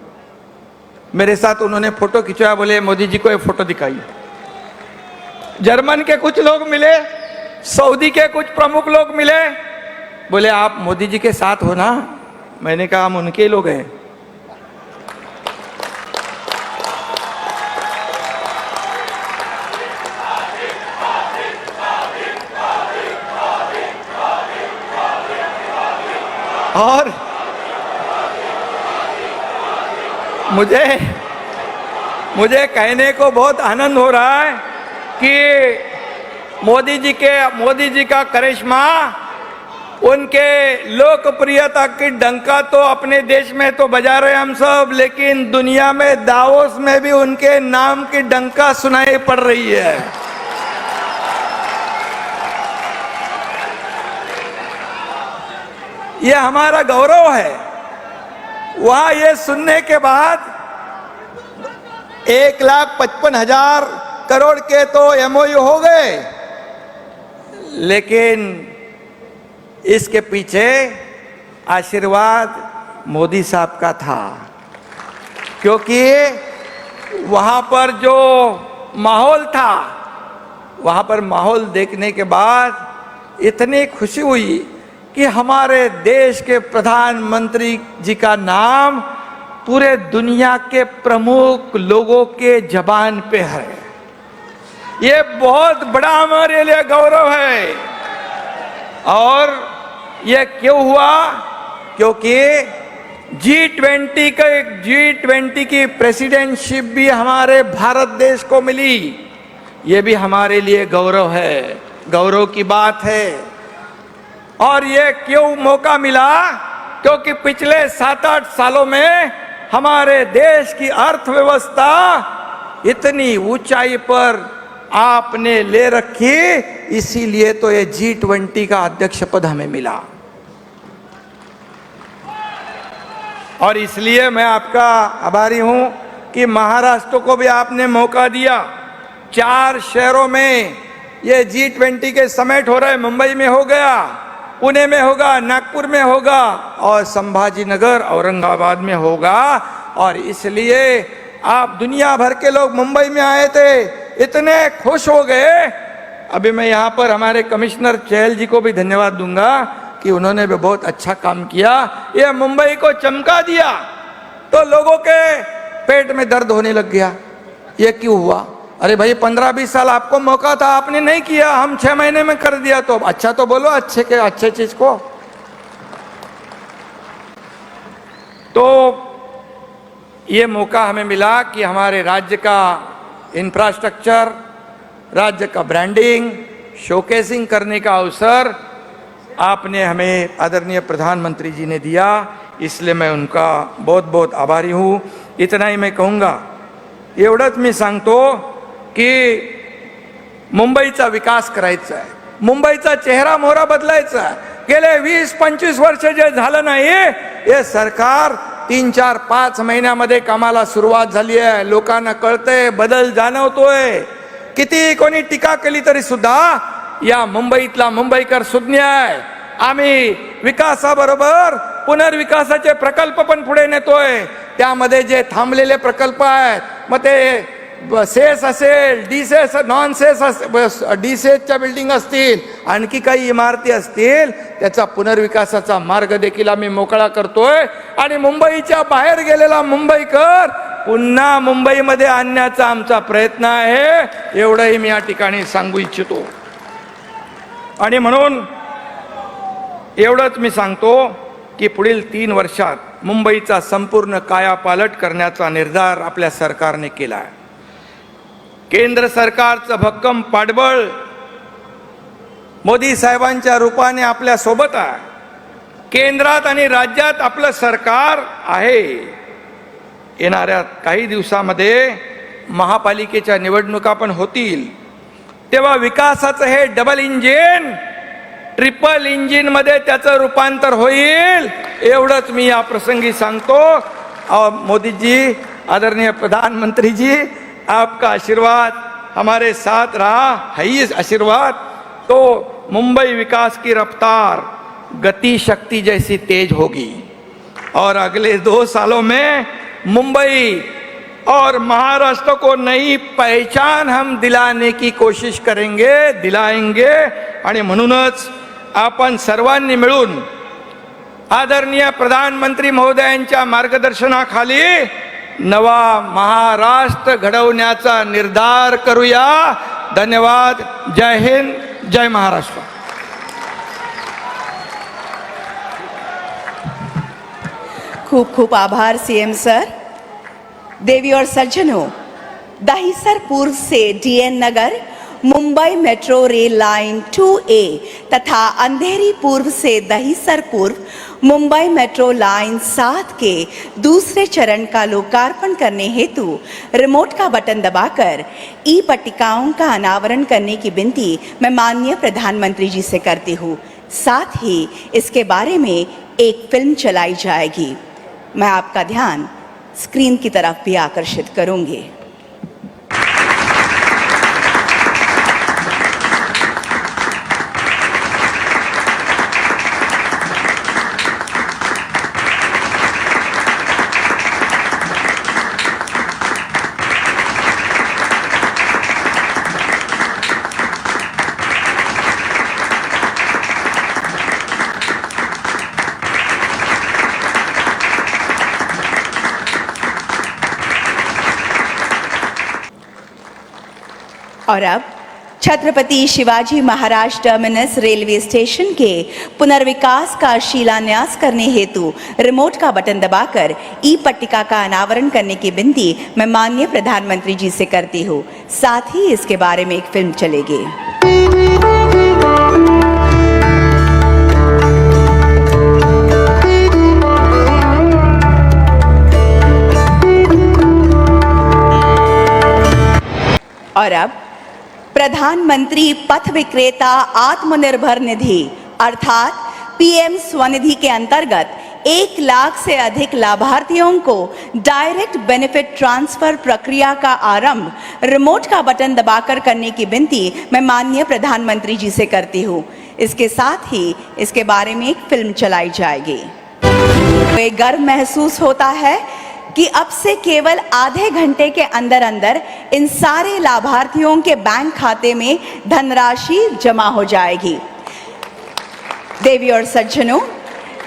मेरे साथ उन्होंने फोटो खिंचवाया, बोले मोदी जी को एक फोटो दिखाइए. जर्मन के कुछ लोग मिले, सऊदी के कुछ प्रमुख लोग मिले, बोले आप मोदी जी के साथ हो ना? मैंने कहा हम उनके ही लोग हैं. और मुझे कहने को बहुत आनंद हो रहा है कि मोदी जी का करिश्मा, उनके लोकप्रियता की डंका तो अपने देश में तो बजा रहे हम सब, लेकिन दुनिया में दावोस में भी उनके नाम की डंका सुनाई पड़ रही है। ये हमारा गौरव है। वहां ये सुनने के बाद 1,55,000 करोड़ के तो MOU हो गए, लेकिन इसके पीछे आशीर्वाद मोदी साहब का था, क्योंकि वहां पर जो माहौल था, वहां पर माहौल देखने के बाद इतनी खुशी हुई कि हमारे देश के प्रधानमंत्री जी का नाम पूरे दुनिया के प्रमुख लोगों के जबान पे है। ये बहुत बड़ा हमारे लिए गौरव है। और ये क्यों हुआ? क्योंकि G20 की प्रेसिडेंटशिप भी हमारे भारत देश को मिली। ये भी हमारे लिए गौरव है, गौरव की बात है। और ये क्यों मौका मिला? क्योंकि पिछले 7-8 सालों में हमारे देश की अर्थव्यवस्था इतनी ऊंचाई पर आपने ले रखी, इसीलिए तो ये G20 का अध्यक्ष पद हमें मिला। और इसलिए मैं आपका आभारी हूं कि महाराष्ट्र को भी आपने मौका दिया। 4 शहरों में ये G20 के समिट हो रहे, मुंबई में हो गया, पुणे में होगा, नागपुर में होगा और संभाजीनगर औरंगाबाद में होगा। और इसलिए आप दुनिया भर के लोग मुंबई में आए थे, इतने खुश हो गए। अभी मैं यहाँ पर हमारे कमिश्नर चहल जी को भी धन्यवाद दूंगा कि उन्होंने भी बहुत अच्छा काम किया। ये मुंबई को चमका दिया तो लोगों के पेट में दर्द होने लग गया। ये क्यों हुआ? अरे भाई 15-20 साल आपको मौका था, आपने नहीं किया, हम 6 महीने में कर दिया। तो अच्छा तो बोलो अच्छे चीज को। तो ये मौका हमें मिला कि हमारे राज्य का इंफ्रास्ट्रक्चर, राज्य का ब्रांडिंग, शोकेसिंग करने का अवसर आपने हमें आदरणीय प्रधानमंत्री जी ने दिया। इसलिए मैं उनका बहुत बहुत आभारी हूँ। इतना ही मैं कहूँगा, एवढंच मी सांगतो की मुंबईचा विकास करायचा आहे, मुंबईचा चेहरा मोहरा बदलायचा आहे। गेले 20-25 वर्ष जे झालं नाही, हे सरकार 3-4-5 महिन्यामध्ये कामाला सुरुवात झाली आहे। लोकांना कळतंय, बदल जाणवतोय। किती कोणी टीका केली तरी सुद्धा या मुंबईतला मुंबईकर सुज्ञ आहे। आम्ही विकासाबरोबर पुनर्विकासाचे प्रकल्प पण पुढे नेतोय। त्यामध्ये जे थांबलेले प्रकल्प आहेत, मग ते सेस असेल, डीसेस, नॉन सेस, डीसेसच्या बिल्डिंग असतील, आणखी काही इमारती असतील, त्याचा पुनर्विकासाचा मार्ग देखील आम्ही मोकळा करतोय। आणि मुंबईच्या बाहेर गेलेला मुंबईकर पुन्हा मुंबईमध्ये आणण्याचा आमचा प्रयत्न आहे। एवढंही मी या ठिकाणी सांगू इच्छितो। आणि म्हणून एवढंच मी सांगतो की पुढील 3 वर्षात मुंबईचा संपूर्ण कायापालट करण्याचा निर्धार आपल्या सरकारने केला आहे। केंद्र सरकारचं भक्कम पाठबळ मोदी साहेबांच्या रूपाने आपल्या सोबत आहे। केंद्रात आणि राज्यात आपलं सरकार आहे। येणाऱ्या काही दिवसामध्ये महापालिकेच्या निवडणुका पण होतील, तेव्हा विकासाचं हे डबल इंजिन, ट्रिपल इंजिन मध्ये त्याचं रूपांतर होईल। एवढंच मी या प्रसंगी सांगतो। मोदी जी, आदरणीय प्रधानमंत्री जी, आपका आशीर्वाद हमारे साथ रहा है। ही आशीर्वाद तो मुंबई विकास की रफ्तार गति शक्ति जैसी तेज होगी और अगले 2 सालों में मुंबई और महाराष्ट्र को नई पहचान हम दिलाने की कोशिश करेंगे, दिलाएंगे। आणि म्हणूनच आपण सर्वांनी मिळून आदरणीय प्रधानमंत्री महोदयांच्या मार्गदर्शनाखाली नवा महाराष्ट्र घडवण्याचा निर्धार करूया। धन्यवाद। जय हिंद, जय महाराष्ट्र। खूब खूब आभार सीएम सर। देवी और सज्जनों, दहिसर पूर्व से DN Nagar Mumbai metro rail line 2A तथा अंधेरी पूर्व से दहीसर पूर्व मुंबई मेट्रो लाइन 7 के दूसरे चरण का लोकार्पण करने हेतु रिमोट का बटन दबाकर ई पट्टिकाओं का अनावरण करने की विनती मैं माननीय प्रधानमंत्री जी से करती हूँ। साथ ही इसके बारे में एक फिल्म चलाई जाएगी। मैं आपका ध्यान स्क्रीन की तरफ भी आकर्षित करूंगी। और अब Chhatrapati Shivaji Maharaj terminus railway station के पुनर्विकास का शिलान्यास करने हेतु रिमोट का बटन दबाकर ई पट्टिका का अनावरण करने की विनती मैं माननीय प्रधानमंत्री जी से करती हूँ। साथ ही इसके बारे में एक फिल्म चलेगी। और अब प्रधानमंत्री पथ विक्रेता आत्मनिर्भर निधि अर्थात पीएम स्वनिधि के अंतर्गत 1 लाख से अधिक लाभार्थियों को डायरेक्ट बेनिफिट ट्रांसफर प्रक्रिया का आरंभ रिमोट का बटन दबाकर करने की विनती मैं माननीय प्रधानमंत्री जी से करती हूँ। इसके साथ ही इसके बारे में एक फिल्म चलाई जाएगी। ये गर्व महसूस होता है कि अब से केवल आधे घंटे के अंदर अंदर इन सारे लाभार्थियों के बैंक खाते में धनराशि जमा हो जाएगी। देवी और सज्जनों,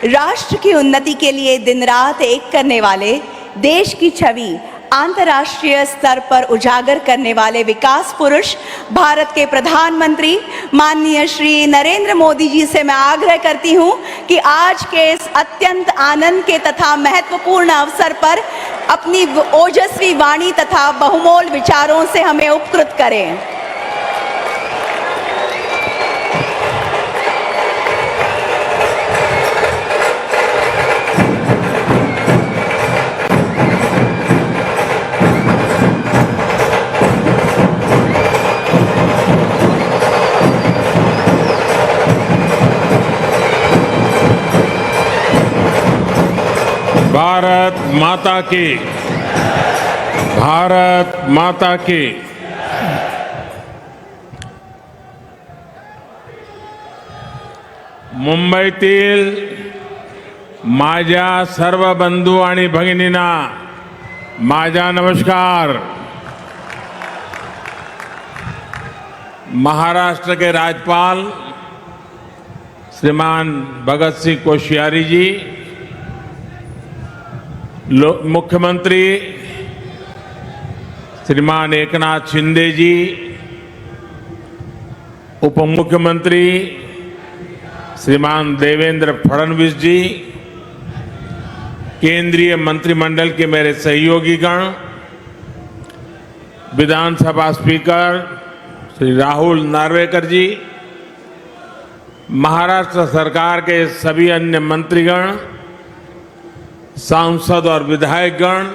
राष्ट्र की उन्नति के लिए दिन रात एक करने वाले, देश की छवि अंतर्राष्ट्रीय स्तर पर उजागर करने वाले विकास पुरुष भारत के प्रधानमंत्री माननीय श्री नरेंद्र मोदी जी से मैं आग्रह करती हूं कि आज के इस अत्यंत आनंद के तथा महत्वपूर्ण अवसर पर अपनी ओजस्वी वाणी तथा बहुमोल विचारों से हमें उपकृत करें। भारत माता की, भारत माता की। मुंबईतील माझ्या सर्व बंधू आणि भगिनींना माझा नमस्कार। महाराष्ट्र के राज्यपाल श्रीमान भगत सिंह कोश्यारी जी, मुख्यमंत्री श्रीमान एकनाथ शिंदे जी, उप मुख्यमंत्री श्रीमान देवेंद्र फडणवीस जी, केंद्रीय मंत्रिमंडल के मेरे सहयोगीगण, विधानसभा स्पीकर श्री राहुल नार्वेकर जी, महाराष्ट्र सरकार के सभी अन्य मंत्रीगण, सांसद और विधायकगण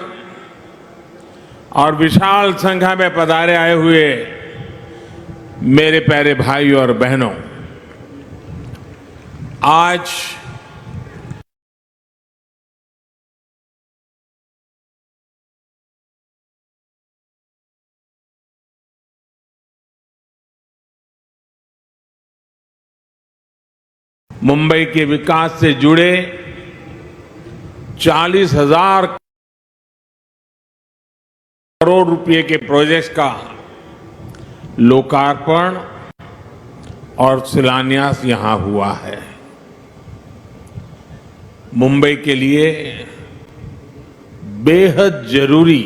और विशाल संख्या में पधारे आए हुए मेरे प्यारे भाई और बहनों, आज मुंबई के विकास से जुड़े 40,000 करोड़ रुपए के प्रोजेक्ट्स का लोकार्पण और शिलान्यास यहां हुआ है। मुंबई के लिए बेहद जरूरी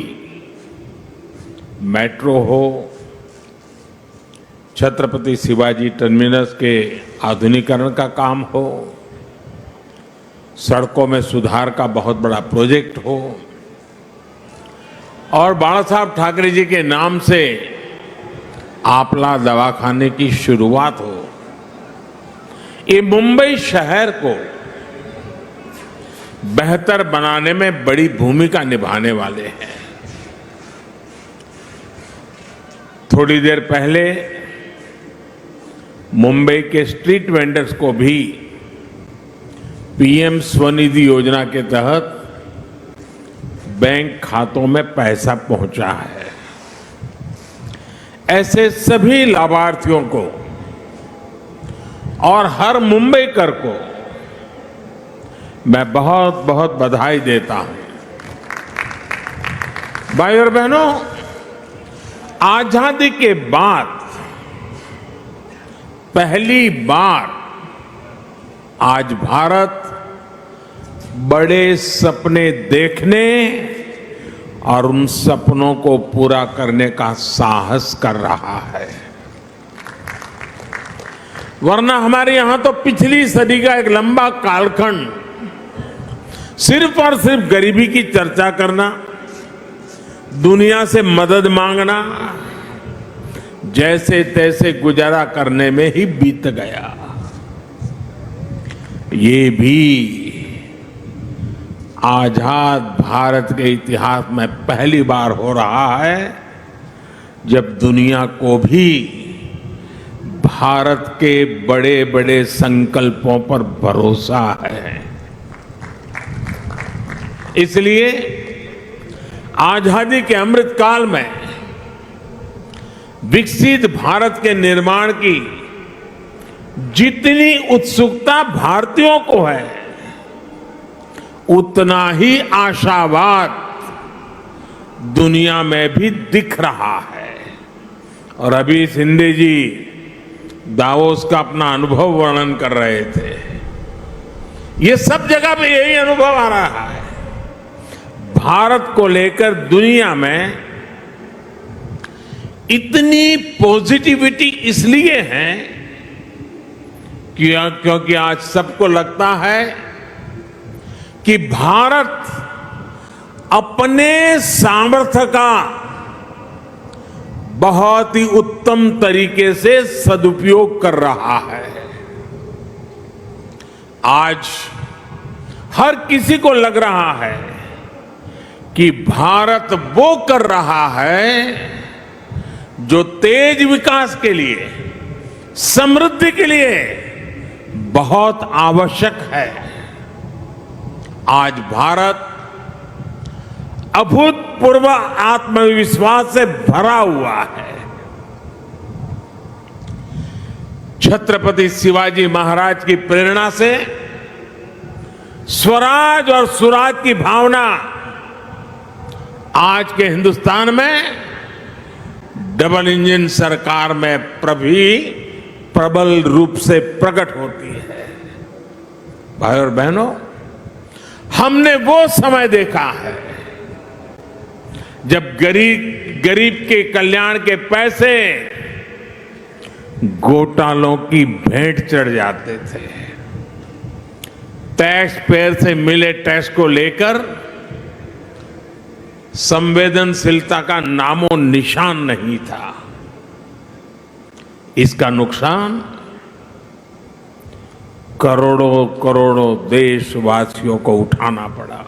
मेट्रो हो, छत्रपति शिवाजी टर्मिनस के आधुनिकीकरण का काम हो, सड़कों में सुधार का बहुत बड़ा प्रोजेक्ट हो और बाला साहब ठाकरे जी के नाम से आपला दवाखाने की शुरुआत हो, ये मुंबई शहर को बेहतर बनाने में बड़ी भूमिका निभाने वाले हैं। थोड़ी देर पहले मुंबई के स्ट्रीट वेंडर्स को भी पीएम स्वनिधि योजना के तहत बैंक खातों में पैसा पहुंचा है। ऐसे सभी लाभार्थियों को और हर मुंबईकर को मैं बहुत बहुत बधाई देता हूं। भाई और बहनों, आजादी के बाद पहली बार आज भारत बड़े सपने देखने और उन सपनों को पूरा करने का साहस कर रहा है। वरना हमारे यहां तो पिछली सदी का एक लंबा कालखंड सिर्फ और सिर्फ गरीबी की चर्चा करना, दुनिया से मदद मांगना, जैसे तैसे गुजारा करने में ही बीत गया। ये भी आजाद भारत के इतिहास में पहली बार हो रहा है जब दुनिया को भी भारत के बड़े बड़े संकल्पों पर भरोसा है। इसलिए आजादी के अमृत काल में विकसित भारत के निर्माण की जितनी उत्सुकता भारतीयों को है, उतना ही आशावाद दुनिया में भी दिख रहा है। और अभी शिंदे जी दावोस का अपना अनुभव वर्णन कर रहे थे। ये सब जगह पे यही अनुभव आ रहा है। भारत को लेकर दुनिया में इतनी पॉजिटिविटी इसलिए है क्योंकि आज सबको लगता है कि भारत अपने सामर्थ्य का बहुत ही उत्तम तरीके से सदुपयोग कर रहा है। आज हर किसी को लग रहा है कि भारत वो कर रहा है जो तेज विकास के लिए, समृद्धि के लिए बहुत आवश्यक है। आज भारत अभूतपूर्व आत्मविश्वास से भरा हुआ है। छत्रपति शिवाजी महाराज की प्रेरणा से स्वराज और सुराज की भावना आज के हिंदुस्तान में डबल इंजन सरकार में प्रबल रूप से प्रकट होती है। भाई और बहनों, हमने वो समय देखा है जब गरीब के कल्याण के पैसे घोटालों की भेंट चढ़ जाते थे। टैक्स पेयर से मिले टैक्स को लेकर संवेदनशीलता का नामो निशान नहीं था। इसका नुकसान करोड़ों करोड़ों देशवासियों को उठाना पड़ा।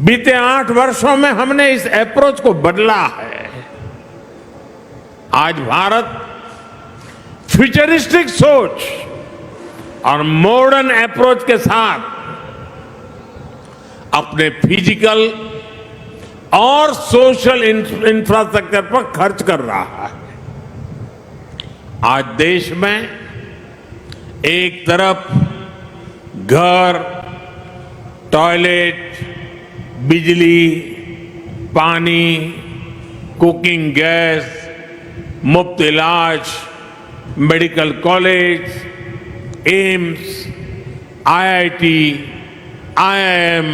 बीते 8 वर्षों में हमने इस अप्रोच को बदला है। आज भारत फ्यूचरिस्टिक सोच और मॉडर्न अप्रोच के साथ अपने फिजिकल और सोशल इंफ्रास्ट्रक्चर पर खर्च कर रहा है। आज देश में एक तरफ घर, टॉयलेट, बिजली, पानी, कुकिंग गैस, मुफ्त इलाज, medical college, AIIMS, IIT, IIM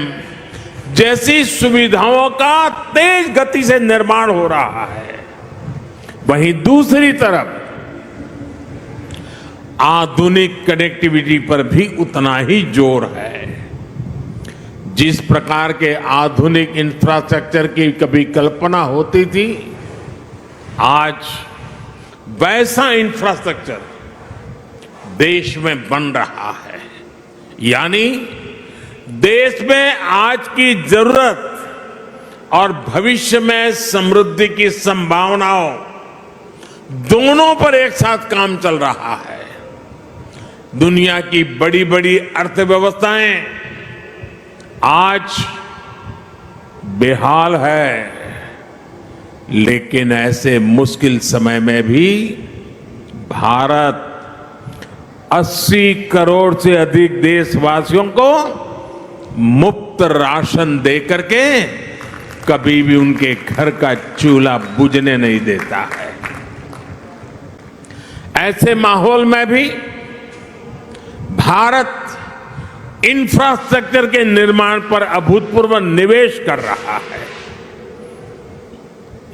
जैसी सुविधाओं का तेज गति से निर्माण हो रहा है। वहीं दूसरी तरफ आधुनिक कनेक्टिविटी पर भी उतना ही जोर है। जिस प्रकार के आधुनिक इंफ्रास्ट्रक्चर की कभी कल्पना होती थी, आज वैसा इंफ्रास्ट्रक्चर देश में बन रहा है, यानी देश में आज की जरूरत और भविष्य में समृद्धि की संभावनाओं दोनों पर एक साथ काम चल रहा है। दुनिया की बड़ी बड़ी अर्थव्यवस्थाएं आज बेहाल है, लेकिन ऐसे मुश्किल समय में भी भारत 80 करोड़ से अधिक देशवासियों को मुफ्त राशन देकर के कभी भी उनके घर का चूल्हा बुझने नहीं देता है। ऐसे माहौल में भी भारत इंफ्रास्ट्रक्चर के निर्माण पर अभूतपूर्व निवेश कर रहा है।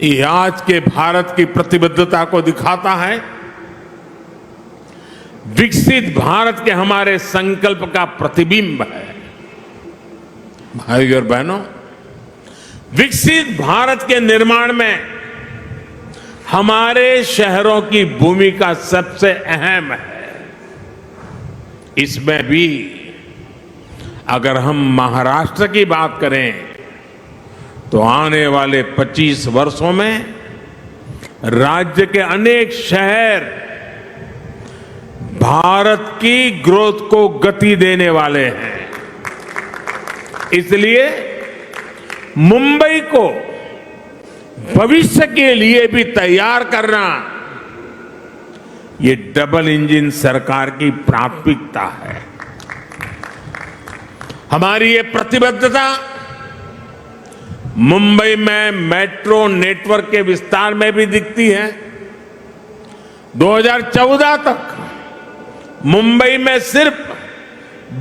ये आज के भारत की प्रतिबद्धता को दिखाता है। विकसित भारत के हमारे संकल्प का प्रतिबिंब है। भाइयों और बहनों, विकसित भारत के निर्माण में हमारे शहरों की भूमिका सबसे अहम है। इसमें भी अगर हम महाराष्ट्र की बात करें तो आने वाले 25 वर्षों में राज्य के अनेक शहर भारत की ग्रोथ को गति देने वाले हैं। इसलिए मुंबई को भविष्य के लिए भी तैयार करना ये डबल इंजन सरकार की प्राथमिकता है। हमारी ये प्रतिबद्धता मुंबई में मेट्रो नेटवर्क के विस्तार में भी दिखती है। 2014 तक मुंबई में सिर्फ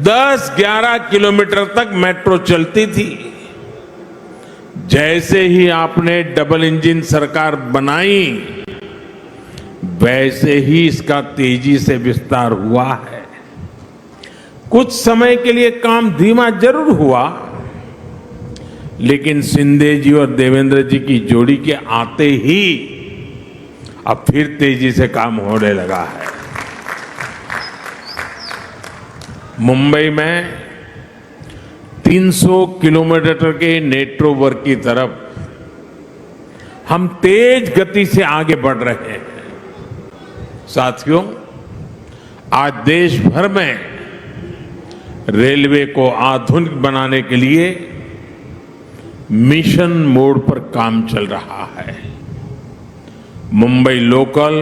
10-11 किलोमीटर तक मेट्रो चलती थी। जैसे ही आपने डबल इंजन सरकार बनाई, वैसे ही इसका तेजी से विस्तार हुआ है। कुछ समय के लिए काम धीमा जरूर हुआ, लेकिन शिंदे जी और देवेंद्र जी की जोड़ी के आते ही अब फिर तेजी से काम होने लगा है। मुंबई में 300 किलोमीटर के नेटवर्क की तरफ हम तेज गति से आगे बढ़ रहे हैं। साथियों, आज देश भर में रेलवे को आधुनिक बनाने के लिए मिशन मोड पर काम चल रहा है। मुंबई लोकल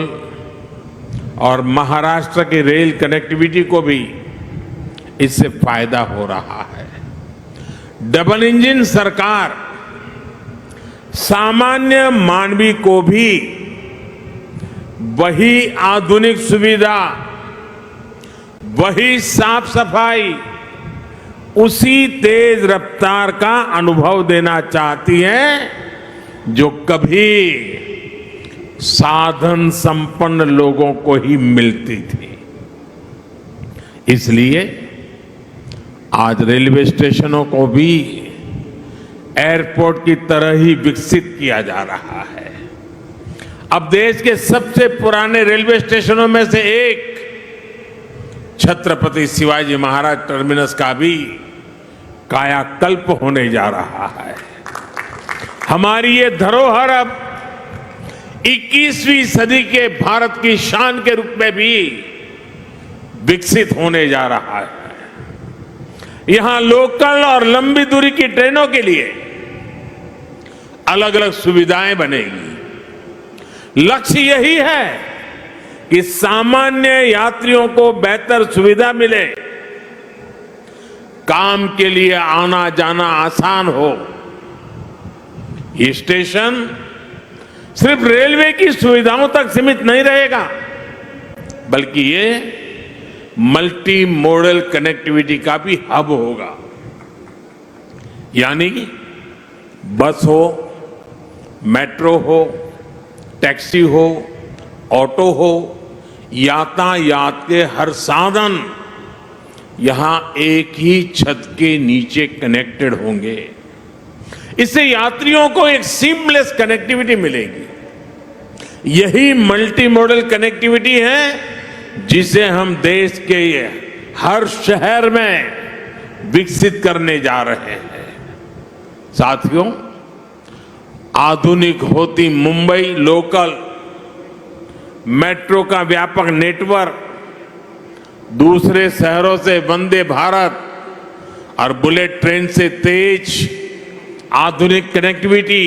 और महाराष्ट्र की रेल कनेक्टिविटी को भी इससे फायदा हो रहा है। डबल इंजन सरकार सामान्य मानवी को भी वही आधुनिक सुविधा, वही साफ सफाई, उसी तेज रफ्तार का अनुभव देना चाहती है जो कभी साधन संपन्न लोगों को ही मिलती थी। इसलिए आज रेलवे स्टेशनों को भी एयरपोर्ट की तरह ही विकसित किया जा रहा है। अब देश के सबसे पुराने रेलवे स्टेशनों में से एक छत्रपति शिवाजी महाराज टर्मिनस का भी कायाकल्प होने जा रहा है। हमारी ये धरोहर अब 21वीं सदी के भारत की शान के रूप में भी विकसित होने जा रहा है। यहां लोकल और लंबी दूरी की ट्रेनों के लिए अलग अलग सुविधाएं बनेगी। लक्ष्य यही है कि सामान्य यात्रियों को बेहतर सुविधा मिले, काम के लिए आना जाना आसान हो। ये स्टेशन सिर्फ रेलवे की सुविधाओं तक सीमित नहीं रहेगा, बल्कि ये मल्टी मॉडल कनेक्टिविटी का भी हब होगा। यानी बस हो, मेट्रो हो, टैक्सी हो, ऑटो हो, यातायात के हर साधन यहां एक ही छत के नीचे कनेक्टेड होंगे। इससे यात्रियों को एक सीमलेस कनेक्टिविटी मिलेगी। यही मल्टी मॉडल कनेक्टिविटी है जिसे हम देश के हर शहर में विकसित करने जा रहे हैं। साथियों, आधुनिक होती मुंबई लोकल मेट्रो का व्यापक नेटवर्क, दूसरे शहरों से वंदे भारत और बुलेट ट्रेन से तेज आधुनिक कनेक्टिविटी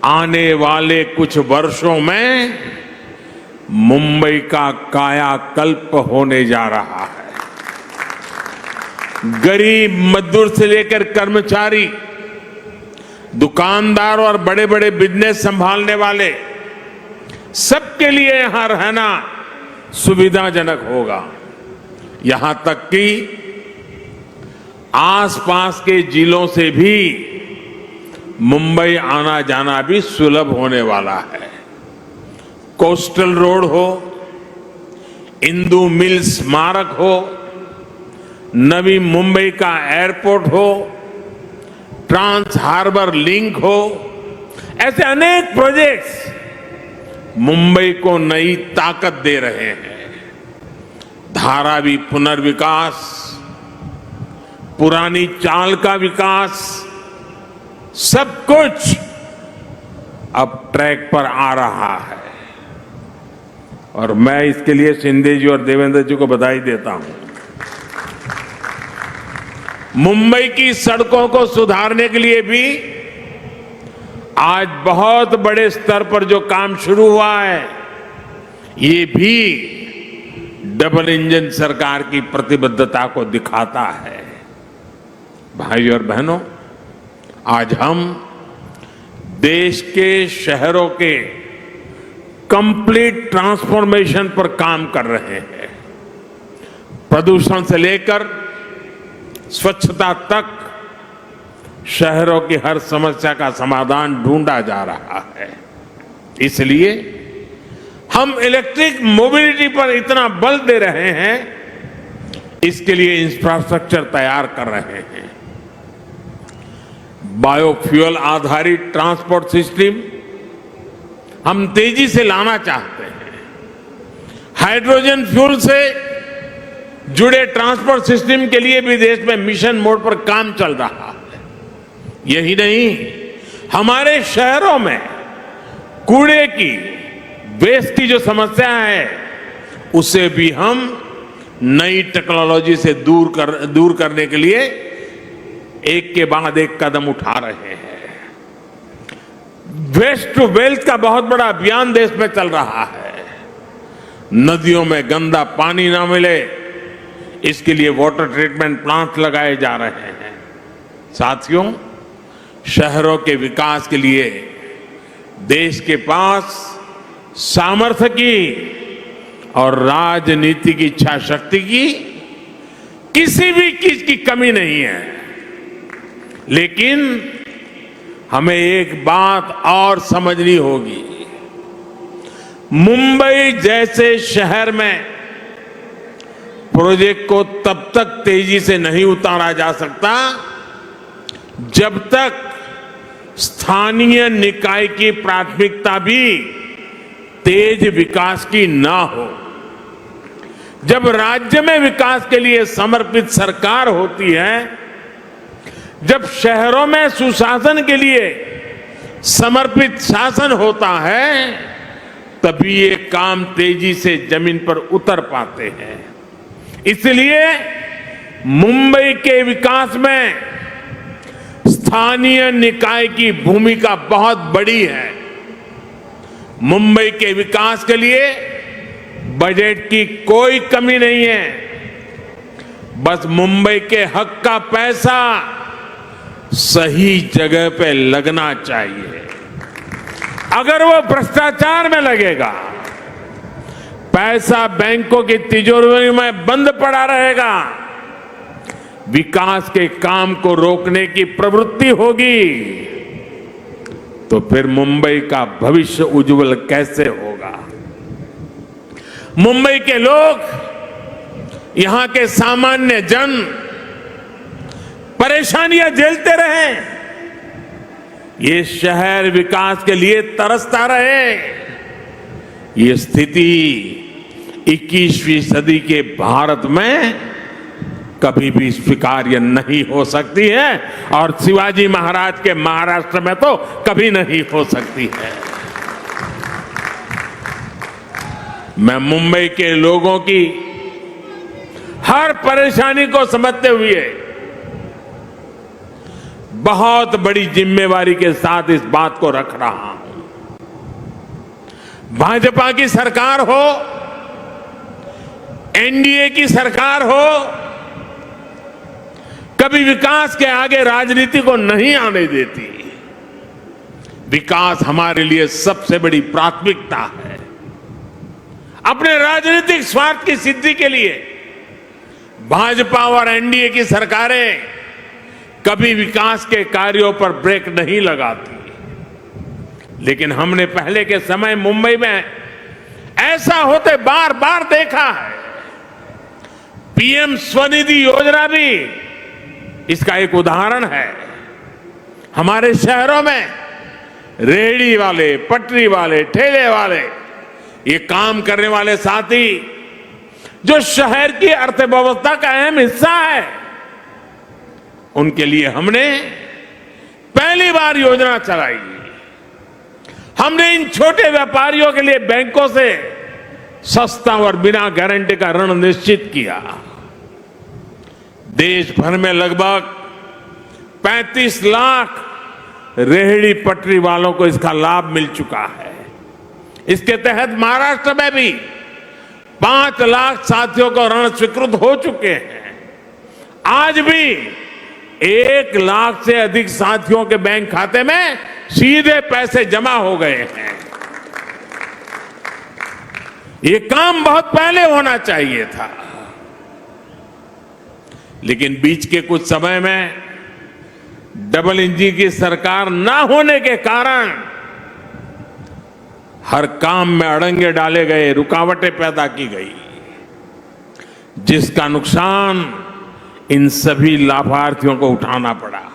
आने वाले कुछ वर्षों में मुंबई का कायाकल्प होने जा रहा है। गरीब मजदूर से लेकर कर्मचारी, दुकानदार और बड़े बड़े बिजनेस संभालने वाले सबके लिए यहां रहना सुविधाजनक होगा। यहां तक कि आसपास के जिलों से भी मुंबई आना जाना भी सुलभ होने वाला है। कोस्टल रोड हो, इंदू मिल स्मारक हो, नवी मुंबई का एयरपोर्ट हो, ट्रांस हार्बर लिंक हो, ऐसे अनेक प्रोजेक्ट्स मुंबई को नई ताकत दे रहे हैं। धारावी पुनर्विकास, पुरानी चाल का विकास, सब कुछ अब ट्रैक पर आ रहा है और मैं इसके लिए शिंदे जी और देवेंद्र जी को बधाई देता हूं। मुंबई की सड़कों को सुधारने के लिए भी आज बहुत बड़े स्तर पर जो काम शुरू हुआ है, ये भी डबल इंजन सरकार की प्रतिबद्धता को दिखाता है। भाई और बहनों, आज हम देश के शहरों के कंप्लीट ट्रांसफॉर्मेशन पर काम कर रहे हैं। प्रदूषण से लेकर स्वच्छता तक शहरों की हर समस्या का समाधान ढूंढा जा रहा है। इसलिए हम इलेक्ट्रिक मोबिलिटी पर इतना बल दे रहे हैं, इसके लिए इंफ्रास्ट्रक्चर तैयार कर रहे हैं। बायोफ्यूल आधारित ट्रांसपोर्ट सिस्टम हम तेजी से लाना चाहते हैं। हाइड्रोजन फ्यूल से जुड़े ट्रांसपोर्ट सिस्टम के लिए भी देश में मिशन मोड पर काम चल रहा है। यही नहीं, हमारे शहरों में कूड़े की, वेस्ट की जो समस्या है, उसे भी हम नई टेक्नोलॉजी से दूर करने के लिए एक के बाद एक कदम उठा रहे हैं। वेस्ट टू वेल्थ का बहुत बड़ा अभियान देश में चल रहा है। नदियों में गंदा पानी ना मिले, इसके लिए वाटर ट्रीटमेंट प्लांट लगाए जा रहे हैं। साथियों, शहरों के विकास के लिए देश के पास सामर्थ्य की और राजनीति की इच्छा शक्ति की किसी भी चीज की कमी नहीं है। लेकिन हमें एक बात और समझनी होगी। मुंबई जैसे शहर में प्रोजेक्ट को तब तक तेजी से नहीं उतारा जा सकता जब तक स्थानीय निकाय की प्राथमिकता भी तेज विकास की ना हो। जब राज्य में विकास के लिए समर्पित सरकार होती है, जब शहरों में सुशासन के लिए समर्पित शासन होता है, तभी ये काम तेजी से जमीन पर उतर पाते हैं। इसलिए मुंबई के विकास में स्थानीय निकाय की भूमिका बहुत बड़ी है। मुंबई के विकास के लिए बजट की कोई कमी नहीं है। बस मुंबई के हक का पैसा सही जगह पे लगना चाहिए। अगर वो भ्रष्टाचार में लगेगा, पैसा बैंकों की तिजोरी में बंद पड़ा रहेगा, विकास के काम को रोकने की प्रवृत्ति होगी, तो फिर मुंबई का भविष्य उज्जवल कैसे होगा। मुंबई के लोग, यहां के सामान्य जन परेशानियां झेलते रहे, ये शहर विकास के लिए तरसता रहे, ये स्थिति 21वीं सदी के भारत में कभी भी स्वीकार्य नहीं हो सकती है और शिवाजी महाराज के महाराष्ट्र में तो कभी नहीं हो सकती है। मैं मुंबई के लोगों की हर परेशानी को समझते हुए बहुत बड़ी जिम्मेवारी के साथ इस बात को रख रहा हूं। भाजपा की सरकार हो, एनडीए की सरकार हो, कभी विकास के आगे राजनीति को नहीं आने देती। विकास हमारे लिए सबसे बड़ी प्राथमिकता है। अपने राजनीतिक स्वार्थ की सिद्धि के लिए भाजपा और एनडीए की सरकारें कभी विकास के कार्यों पर ब्रेक नहीं लगाती। लेकिन हमने पहले के समय मुंबई में ऐसा होते बार बार देखा है। पीएम स्वनिधि योजना भी इसका एक उदाहरण है। हमारे शहरों में रेहड़ी वाले, पटरी वाले, ठेले वाले, ये काम करने वाले साथी जो शहर की अर्थव्यवस्था का अहम हिस्सा है, उनके लिए हमने पहली बार योजना चलाई। हमने इन छोटे व्यापारियों के लिए बैंकों से सस्ता और बिना गारंटी का ऋण निश्चित किया। देश भर में लगभग 35 लाख रेहड़ी पटरी वालों को इसका लाभ मिल चुका है। इसके तहत महाराष्ट्र में भी 5 लाख साथियों को ऋण स्वीकृत हो चुके हैं। आज भी 1 लाख से अधिक साथियों के बैंक खाते में सीधे पैसे जमा हो गए हैं। ये काम बहुत पहले होना चाहिए था, लेकिन बीच के कुछ समय में डबल इंजन की सरकार ना होने के कारण हर काम में अड़ंगे डाले गए, रुकावटें पैदा की गई, जिसका नुकसान इन सभी लाभार्थियों को उठाना पड़ा।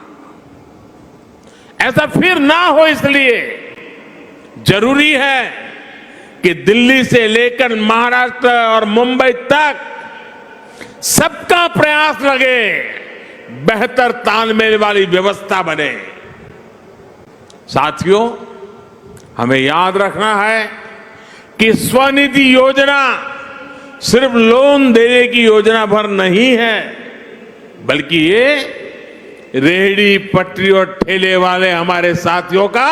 ऐसा फिर ना हो, इसलिए जरूरी है कि दिल्ली से लेकर महाराष्ट्र और मुंबई तक सबका प्रयास लगे, बेहतर तालमेल वाली व्यवस्था बने। साथियों, हमें याद रखना है कि स्वनिधि योजना सिर्फ लोन देने की योजना भर नहीं है, बल्कि ये रेहड़ी पटरी और ठेले वाले हमारे साथियों का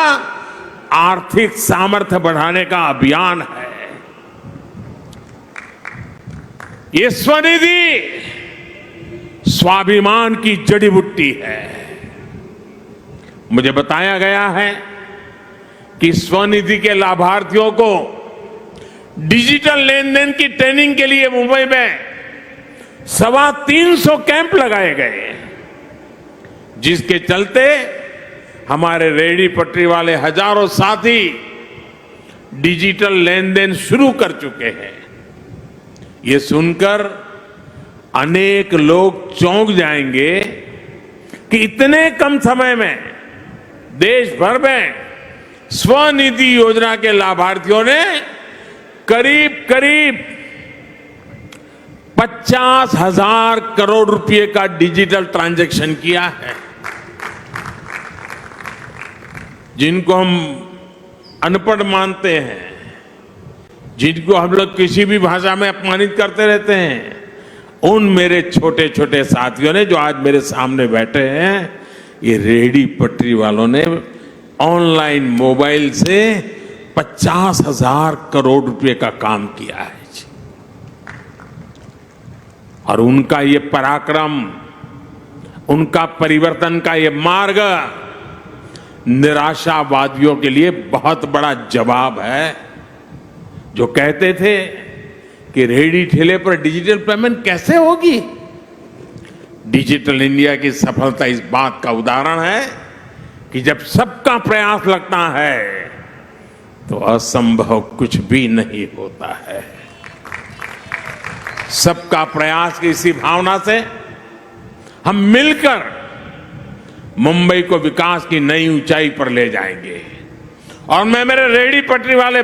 आर्थिक सामर्थ्य बढ़ाने का अभियान है। ये स्वनिधि स्वाभिमान की जड़ी बूटी है। मुझे बताया गया है कि स्वनिधि के लाभार्थियों को डिजिटल लेन देन की ट्रेनिंग के लिए मुंबई में 325 कैंप लगाए गए, जिसके चलते हमारे रेहड़ी पटरी वाले हजारों साथी डिजिटल लेन देन शुरू कर चुके हैं। ये सुनकर अनेक लोग चौंक जाएंगे कि इतने कम समय में देश भर में स्वनिधि योजना के लाभार्थियों ने करीब करीब 50,000 करोड़ रुपए का डिजिटल ट्रांजैक्शन किया है। जिनको हम अनपढ़ मानते हैं, जिनको हम लोग किसी भी भाषा में अपमानित करते रहते हैं, उन मेरे छोटे छोटे साथियों ने जो आज मेरे सामने बैठे हैं, ये रेहड़ी पटरी वालों ने ऑनलाइन मोबाइल से 50,000 करोड़ रुपए का काम किया है। और उनका ये पराक्रम, उनका परिवर्तन का ये मार्ग निराशावादियों के लिए बहुत बड़ा जवाब है, जो कहते थे कि रेहड़ी ठेले पर डिजिटल पेमेंट कैसे होगी। डिजिटल इंडिया की सफलता इस बात का उदाहरण है कि जब सबका प्रयास लगता है तो असंभव कुछ भी नहीं होता है। सबका प्रयास की इसी भावना से हम मिलकर मुंबई को विकास की नई ऊंचाई पर ले जाएंगे। और मैं मेरे रेहड़ी पटरी वाले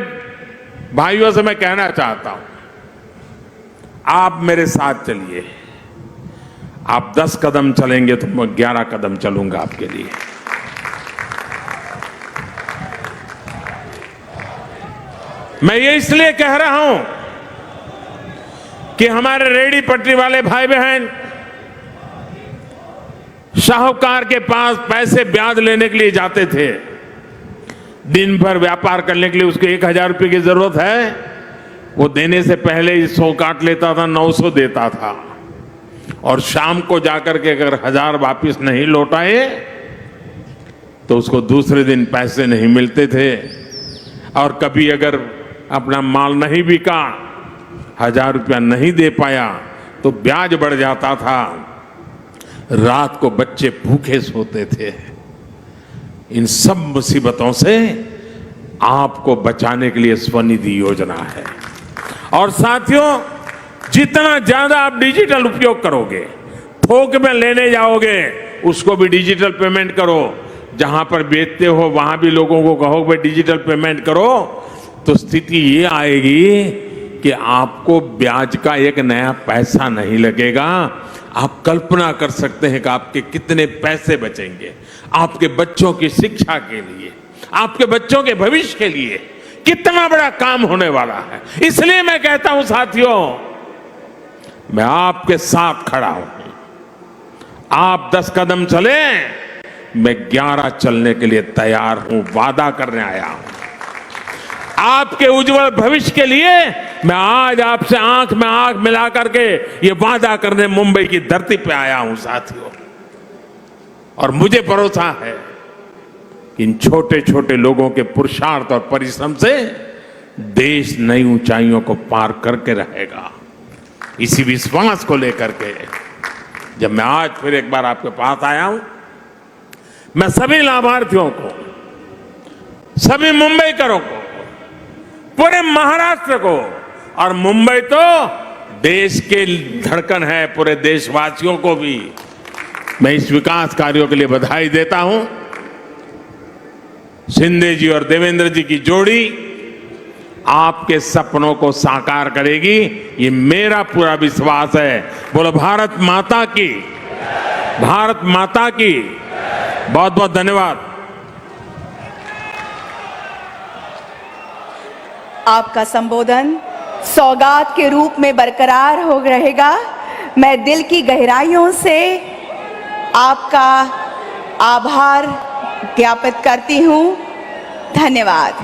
भाइयों से मैं कहना चाहता हूं, आप मेरे साथ चलिए। आप 10 कदम चलेंगे तो मैं 11 कदम चलूंगा आपके लिए। मैं ये इसलिए कह रहा हूं कि हमारे रेहड़ी पटरी वाले भाई बहन साहूकार के पास पैसे ब्याज लेने के लिए जाते थे। दिन भर व्यापार करने के लिए उसको 1000 रुपये की जरूरत है, वो देने से पहले ही 100 काट लेता था, 900 देता था। और शाम को जाकर के अगर 1000 वापिस नहीं लौटाए तो उसको दूसरे दिन पैसे नहीं मिलते थे। और कभी अगर अपना माल नहीं बिका, 1000 रुपया नहीं दे पाया तो ब्याज बढ़ जाता था। रात को बच्चे भूखे सोते थे। इन सब मुसीबतों से आपको बचाने के लिए स्वनिधि योजना है। और साथियों, जितना ज्यादा आप डिजिटल उपयोग करोगे, थोक में लेने जाओगे उसको भी डिजिटल पेमेंट करो, जहां पर बेचते हो वहां भी लोगों को कहो भाई डिजिटल पेमेंट करो, तो स्थिति ये आएगी कि आपको ब्याज का एक नया पैसा नहीं लगेगा। आप कल्पना कर सकते हैं कि आपके कितने पैसे बचेंगे आपके बच्चों की शिक्षा के लिए, आपके बच्चों के भविष्य के लिए। कितना बड़ा काम होने वाला है। इसलिए मैं कहता हूं साथियों, मैं आपके साथ खड़ा हूं। आप 10 कदम चले, मैं 11 चलने के लिए तैयार हूं, वादा करने आया हूं। आपके उज्जवल भविष्य के लिए मैं आज आपसे आंख में आंख मिला करके ये वादा करने मुंबई की धरती पे आया हूं साथियों। और मुझे भरोसा है कि इन छोटे छोटे लोगों के पुरुषार्थ और परिश्रम से देश नई ऊंचाइयों को पार करके रहेगा। इसी विश्वास को लेकर के जब मैं आज फिर एक बार आपके पास आया हूं, मैं सभी लाभार्थियों को, सभी मुंबईकरों को, पूरे महाराष्ट्र को, और मुंबई तो देश के धड़कन है, पूरे देशवासियों को भी मैं इस विकास कार्यों के लिए बधाई देता हूं। शिंदे जी और देवेंद्र जी की जोड़ी आपके सपनों को साकार करेगी, ये मेरा पूरा विश्वास है। बोलो भारत माता की, भारत माता की। बहुत बहुत धन्यवाद। आपका संबोधन सौगात के रूप में बरकरार हो रहेगा। मैं दिल की गहराइयों से आपका आभार ज्ञापित करती हूं। धन्यवाद।